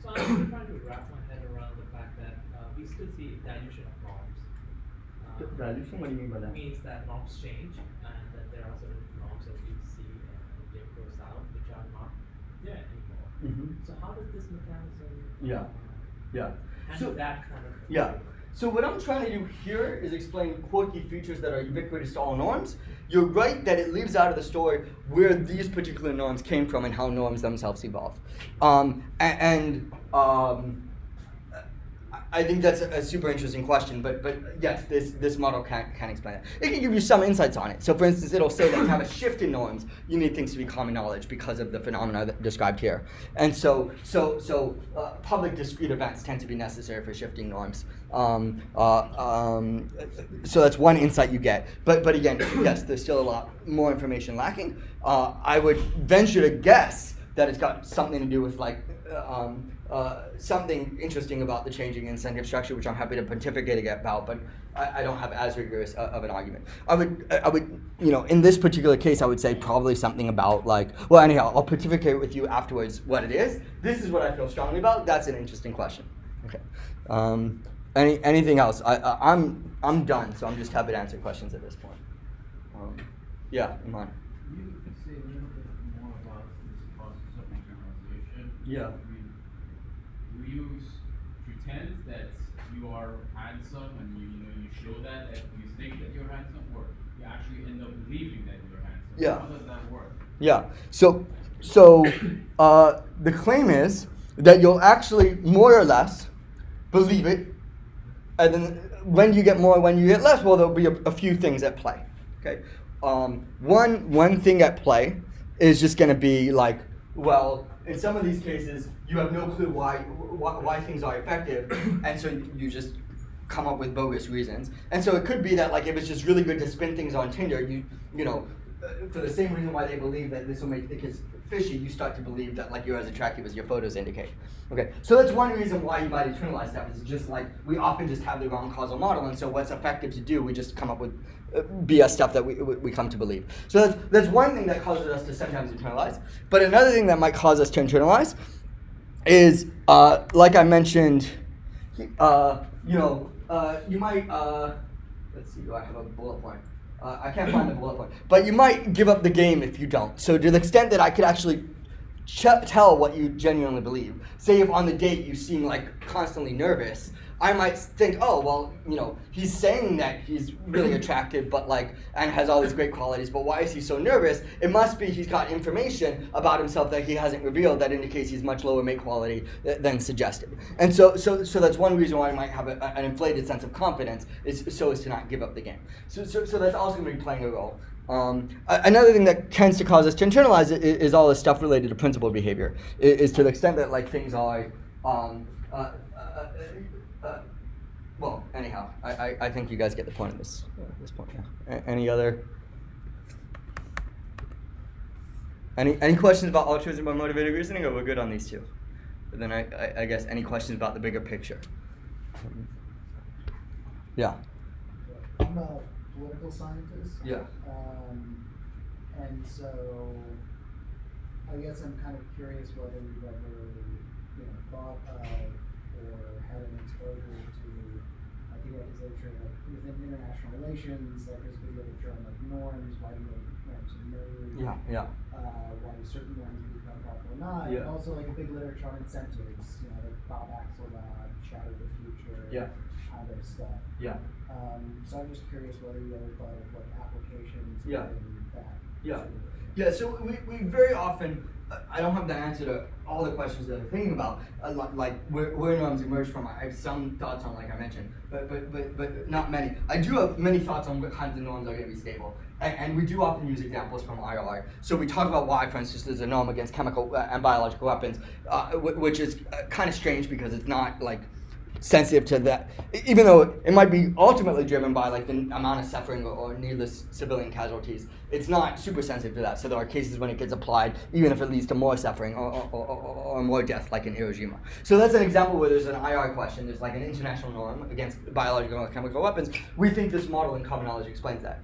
So I'm trying to wrap my head around the fact that we still see dilution of norms. Dilution? What do you mean by that? Means that norms change and that there are certain norms that we see in Jim Crow South which are not there anymore. Mm-hmm. So how does this mechanism So handle that kind of thing? Yeah. So what I'm trying to do here is explain quirky features that are ubiquitous to all norms. You're right that it leaves out of the story where these particular norms came from and how norms themselves evolve. I think that's a super interesting question, but yes, this model can explain it. It can give you some insights on it. So for instance, it'll say that to have a shift in norms, you need things to be common knowledge because of the phenomena that described here. And so public discrete events tend to be necessary for shifting norms. So that's one insight you get. But again, yes, there's still a lot more information lacking. I would venture to guess that it's got something to do with like something interesting about the changing incentive structure, which I'm happy to pontificate about, but I don't have as rigorous of an argument. I would, in this particular case, I would say probably something about like, well, anyhow, I'll pontificate with you afterwards what it is. This is what I feel strongly about. That's an interesting question. Okay. Anything else? I'm done, so I'm just happy to answer questions at this point. Yeah, Iman. You could say a little bit more about this process of internalization. Yeah. You pretend that you are handsome and you show that you think that you're handsome, or you actually end up believing that you're handsome. Yeah. How does that work? Yeah. So the claim is that you'll actually more or less believe it, and then when you get more, when you get less, well, there'll be a few things at play. Okay. One thing at play is just going to be like, well, in some of these cases, you have no clue why things are effective, and so you just come up with bogus reasons. And so it could be that like if it's just really good to spin things on Tinder, for the same reason why they believe that this will make the kids fishy, you start to believe that like you're as attractive as your photos indicate. Okay, so that's one reason why you might internalize stuff. Is just like we often just have the wrong causal model, and so what's effective to do, we just come up with BS stuff that we come to believe. So that's one thing that causes us to sometimes internalize. But another thing that might cause us to internalize is, like I mentioned, you might, let's see, do I have a bullet point? I can't find the bullet point. But you might give up the game if you don't. So to the extent that I could actually tell what you genuinely believe. Say if on the date you seem like constantly nervous, I might think, oh, well, he's saying that he's really attractive, but and has all these great qualities, but why is he so nervous? It must be he's got information about himself that he hasn't revealed that indicates he's much lower mate quality than suggested. And so that's one reason why I might have an inflated sense of confidence, is so as to not give up the game. So that's also going to be playing a role. Another thing that tends to cause us to internalize is all this stuff related to principled behavior, is to the extent that things are, well, anyhow, I think you guys get the point at this point. Yeah. Any questions about altruism by motivated reasoning, or we're good on these two? But then I guess any questions about the bigger picture? Yeah. I'm a political scientist. Yeah. And so I guess I'm kind of curious whether you've ever thought of or had an exposure to, I think like his literature like within international relations, like there's good literature on like norms, why do norms emerge, why do certain norms become powerful or not, and also like a big literature on incentives, like Bob Axelrod, Shadow of the Future, kind of stuff. So I'm just curious whether you ever thought of like applications in that. Yeah, so we very often, I don't have the answer to all the questions that I'm thinking about, like where norms emerge from. I have some thoughts on, like I mentioned, but not many. I do have many thoughts on what kinds of norms are going to be stable. And we do often use examples from IR. So we talk about why, for instance, there's a norm against chemical and biological weapons, which is kind of strange because it's not like sensitive to that, even though it might be ultimately driven by like the amount of suffering or needless civilian casualties. It's not super sensitive to that. So there are cases when it gets applied, even if it leads to more suffering or more death, like in Hiroshima. So that's an example where there's an IR question. There's like an international norm against biological and chemical weapons. We think this model in common knowledge explains that.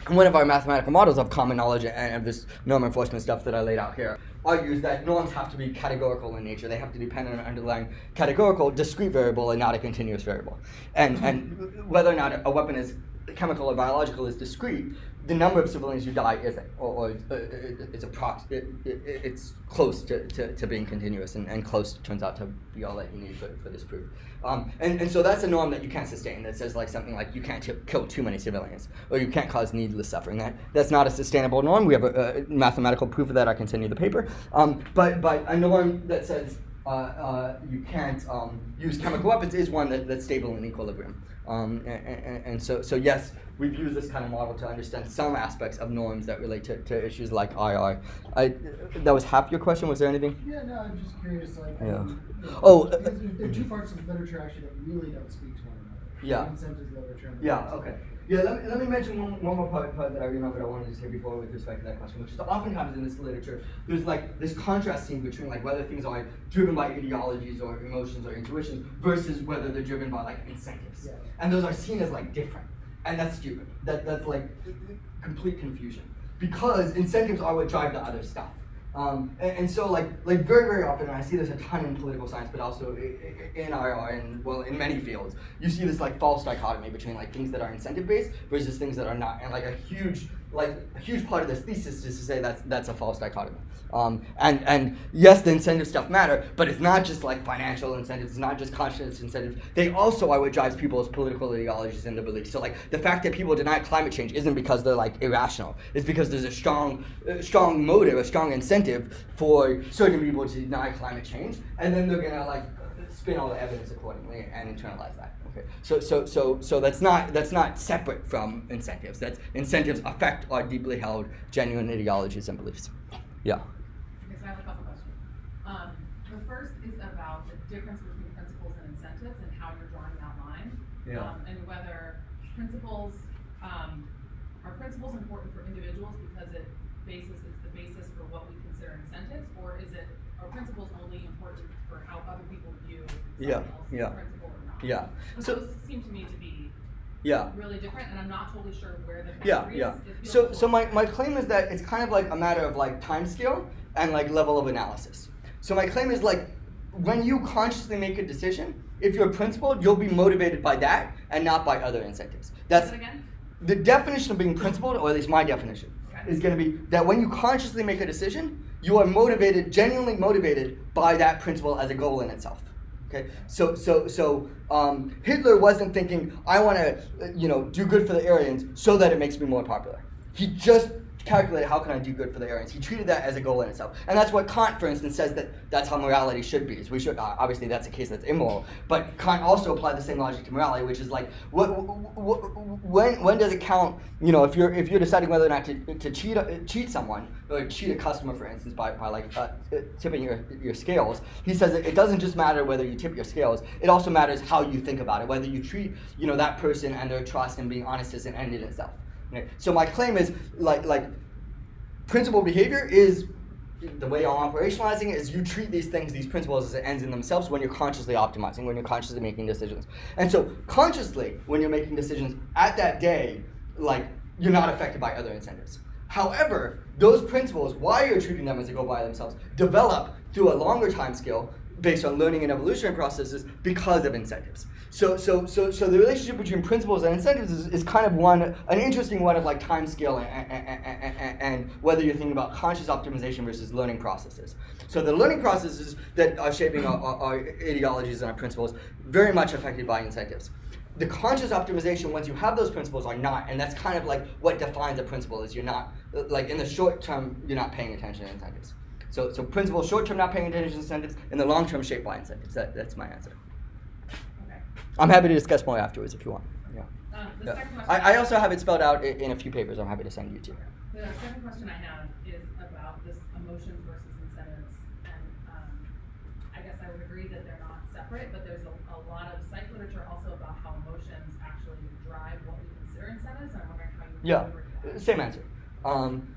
And one of our mathematical models of common knowledge and of this norm enforcement stuff that I laid out here argues that norms have to be categorical in nature. They have to depend on an underlying categorical discrete variable and not a continuous variable. And whether or not a weapon is chemical or biological is discrete, the number of civilians who die isn't, or it's close to being continuous, and close turns out to be all that you need for this proof. And so that's a norm that you can't sustain, that says like something like you can't kill too many civilians, or you can't cause needless suffering. That's not a sustainable norm. We have a mathematical proof of that. I can send you the paper. But a norm that says you can't use chemical weapons is one that's stable in equilibrium. And so yes, we've used this kind of model to understand some aspects of norms that relate to issues like IR. That was half your question. Was there anything? Yeah, no, I'm just curious. Like, because there are two parts of literature actually that really don't speak to one another. Yeah. Incentives literature. And Okay. Yeah, let me mention one more part that I remembered I wanted to say before with respect to that question, which is oftentimes in this literature, there's like this contrast scene between like whether things are driven by ideologies or emotions or intuitions versus whether they're driven by like incentives. Yeah. And And those are seen as like different. And that's stupid. That's like complete confusion. Because incentives are what drive the other stuff. And so like very, very often, and I see this a ton in political science, but also in IR and well, in many fields, you see this like false dichotomy between like things that are incentive-based versus things that are not. And like a huge part of this thesis is to say that's a false dichotomy. And yes, the incentive stuff matter, but it's not just like financial incentives, it's not just conscious incentives. They also are what drives people's political ideologies and their beliefs. So like the fact that people deny climate change isn't because they're like irrational. It's because there's a strong motive, a strong incentive for certain people to deny climate change, and then they're gonna like spin all the evidence accordingly and internalize that. Okay. So that's not separate from incentives. That's incentives affect our deeply held genuine ideologies and beliefs. Yeah. Okay, so I have a couple questions. The first is about the difference between principles and incentives and how you're drawing that line. And whether principles are principles important for individuals because it's the basis for what we consider incentives, or are principles only important for how other people view something else as a principle or not? So those seem to me to be really different, and I'm not totally sure where the boundary is. So my claim is that it's kind of like a matter of like time scale and like level of analysis. So my claim is like when you consciously make a decision, if you're principled, you'll be motivated by that and not by other incentives. That's Say that again? the definition of being principled, or at least my definition, is going to be that when you consciously make a decision, you are motivated, genuinely motivated by that principle as a goal in itself. Okay, so Hitler wasn't thinking, I want to, do good for the Aryans so that it makes me more popular. He just calculated, how can I do good for the Aryans? He treated that as a goal in itself. And that's what Kant, for instance, says that's how morality should be. Is we should, obviously that's a case that's immoral, but Kant also applied the same logic to morality, which is like, when does it count, if you're deciding whether or not to cheat someone, or cheat a customer, for instance, by like tipping your scales. He says it doesn't just matter whether you tip your scales, it also matters how you think about it, whether you treat, that person and their trust and being honest as an end in itself. Okay. So my claim is like principled behavior is the way I'm operationalizing it is you treat these principles as ends in themselves when you're consciously optimizing, when you're consciously making decisions. And so consciously, when you're making decisions at that day, like you're not affected by other incentives. However, those principles, why you're treating them as a goal by themselves, develop through a longer time scale based on learning and evolutionary processes because of incentives. So the relationship between principles and incentives is kind of an interesting one of like time scale and whether you're thinking about conscious optimization versus learning processes. So the learning processes that are shaping our ideologies and our principles very much affected by incentives. The conscious optimization, once you have those principles, are not, and that's kind of like what defines a principle is you're not, like in the short term, you're not paying attention to incentives. So principles short term not paying attention to incentives, in the long term shaped by incentives. That's my answer. Okay. I'm happy to discuss more afterwards if you want. Yeah. The second question. I also have it spelled out in a few papers. I'm happy to send you to. The second question I have is about this emotions versus incentives, and I guess I would agree that they're not separate, but there's a lot of psych literature also about how emotions actually drive what we consider incentives, and I'm wondering how you would agree with that. Same answer.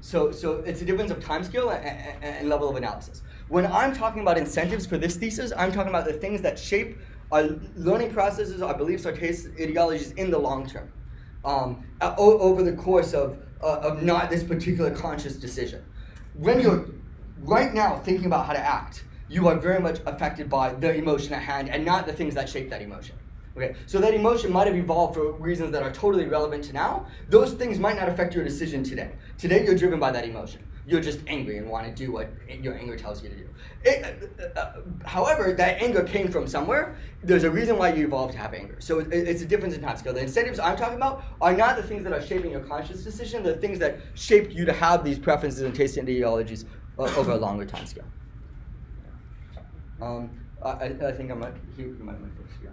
So it's a difference of time scale and level of analysis. When I'm talking about incentives for this thesis, I'm talking about the things that shape our learning processes, our beliefs, our tastes, ideologies in the long term, over the course of not this particular conscious decision. When you're right now thinking about how to act, you are very much affected by the emotion at hand and not the things that shape that emotion. Okay, so that emotion might have evolved for reasons that are totally relevant to now. Those things might not affect your decision today. Today you're driven by that emotion. You're just angry and want to do what your anger tells you to do. However, that anger came from somewhere. There's a reason why you evolved to have anger. So it's a difference in time scale. The incentives I'm talking about are not the things that are shaping your conscious decision. They're the things that shaped you to have these preferences and tastes and ideologies over a longer time scale. I think I might first. Yeah.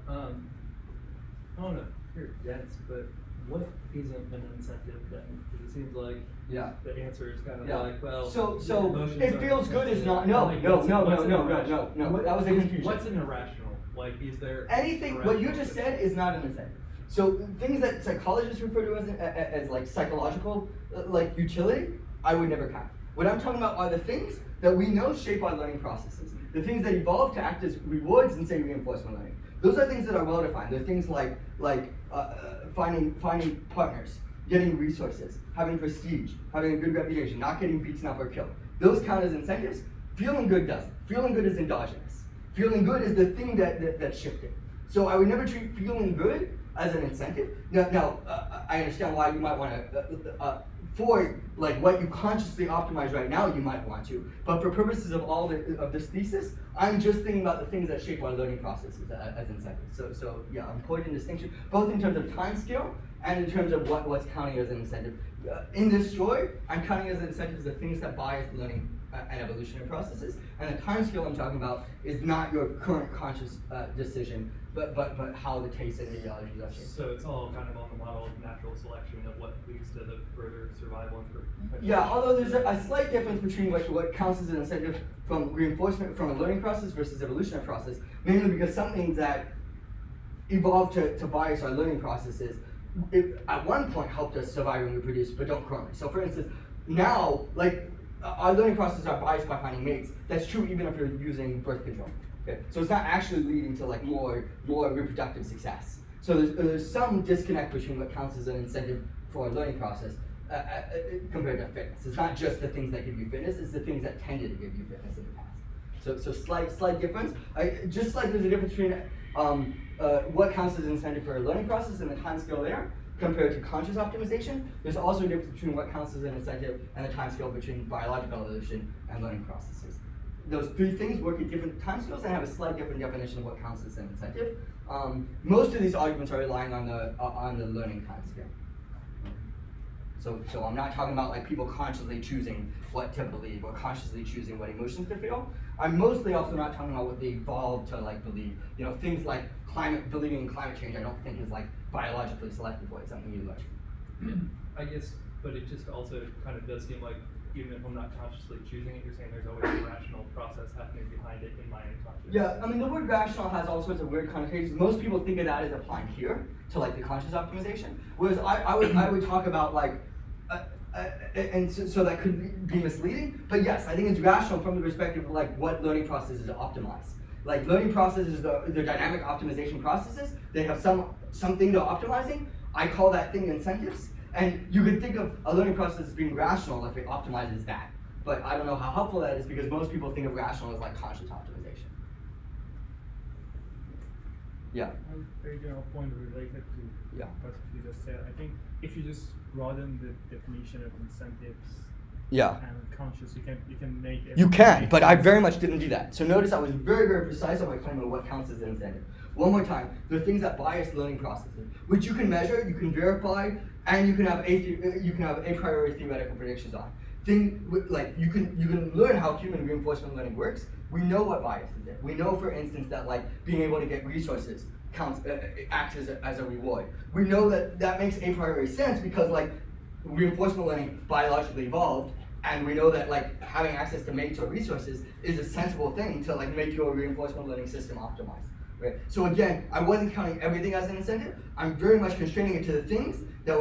I don't know, you're dense, but what isn't an incentive then? Because it seems like the answer is kind of like, well, so emotions it are feels good is not, like, no, what's that was a confusion. What's an irrational? Like, is there anything, what you just said is not an incentive. So things that psychologists refer to as like psychological like utility, I would never count. What I'm talking about are the things that we know shape our learning processes. The things that evolve to act as rewards in, say, reinforcement learning. Those are things that are well defined. They're things like finding partners, getting resources, having prestige, having a good reputation, not getting beaten up or killed. Those count as incentives. Feeling good doesn't. Feeling good is endogenous. Feeling good is the thing that's shifted. So I would never treat feeling good as an incentive. Now I understand why you might want to, for like what you consciously optimize right now, you might want to. But for purposes of of this thesis, I'm just thinking about the things that shape our learning processes as incentives. So yeah, important distinction, both in terms of time scale and in terms of what's counting as an incentive. In this story, I'm counting as incentives the things that bias learning and evolutionary processes, and the time scale I'm talking about is not your current conscious decision, but how the tastes and ideologies are shaped. So it's all kind of on the model of natural selection of what leads to the further survival and perpetuation. Yeah, although there's a slight difference between what counts as an incentive from reinforcement from a learning process versus evolutionary process, mainly because some things that evolved to bias our learning processes at one point helped us survive and reproduce, but don't currently. So for instance, now, like, our learning processes are biased by finding mates. That's true even if you're using birth control. Okay? So it's not actually leading to like more reproductive success. So there's some disconnect between what counts as an incentive for a learning process compared to fitness. It's not just the things that give you fitness, it's the things that tended to give you fitness in the past. So slight difference. Just like there's a difference between what counts as an incentive for a learning process and the time scale there, compared to conscious optimization, there's also a difference between what counts as an incentive and the time scale between biological evolution and learning processes. Those three things work at different time scales and have a slight different definition of what counts as an incentive. Most of these arguments are relying on the learning time scale. So I'm not talking about like people consciously choosing what to believe or consciously choosing what emotions to feel. I'm mostly also not talking about what they evolved to like believe. You know, things like believing in climate change I don't think is like biologically selected for it, something you learn. I guess, but it just also kind of does seem like even if I'm not consciously choosing it, you're saying there's always a rational process happening behind it in my unconscious. Yeah, I mean the word rational has all sorts of weird connotations. Most people think of that as applying here to like the conscious optimization, whereas I would talk about like and so that could be misleading. But yes, I think it's rational from the perspective of like what learning processes optimize. Like learning processes, they're dynamic optimization processes. They have something they're optimizing. I call that thing incentives. And you could think of a learning process as being rational if it optimizes that. But I don't know how helpful that is because most people think of rational as like conscious optimization. Yeah. One very general point related to Yeah. what you just said. I think if you just broaden the definition of incentives Yeah. and conscious, you can make it. You can, make but I sense. very much didn't do that. So notice I was very, very precise on my claim of what counts as an incentive. One more time, there are things that bias learning processes, which you can measure, you can verify, and you can have a priori theoretical predictions on. Like you can learn how human reinforcement learning works. We know what bias is there. We know, for instance, that like being able to get resources acts as a reward. We know that makes a priori sense because like reinforcement learning biologically evolved, and we know that like having access to mates or resources is a sensible thing to like make your reinforcement learning system optimized. Right? So again, I wasn't counting everything as an incentive. I'm very much constraining it to the things that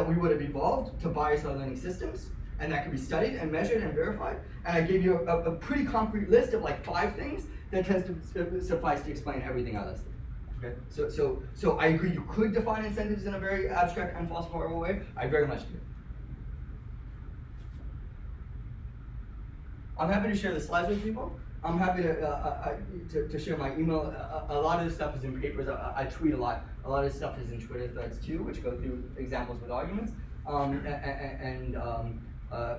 we would have evolved to bias our learning systems, and that can be studied and measured and verified. And I gave you a pretty concrete list of like 5 things that tends to suffice to explain everything I listed. Okay? So I agree you could define incentives in a very abstract and falsifiable way. I very much do. I'm happy to share the slides with people. I'm happy to share my email. A lot of this stuff is in papers. I tweet a lot. A lot of this stuff is in Twitter threads too, which go through examples with arguments.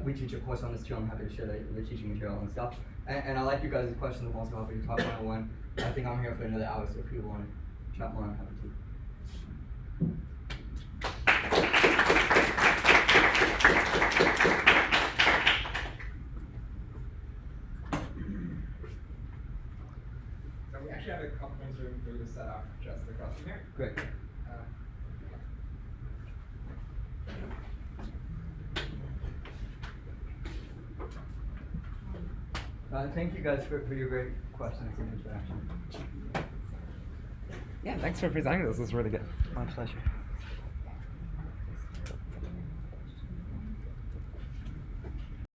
We teach a course on this too. I'm happy to share the teaching material and stuff. And I like you guys' questions. I'm also happy to talk one-on-one. I think I'm here for another hour, so if people want to chat more, I'm happy to. So we actually have a conference room for you to set up just across from here. Great. Thank you guys for your great questions and interaction. Yeah, thanks for presenting this. This was really good. My pleasure.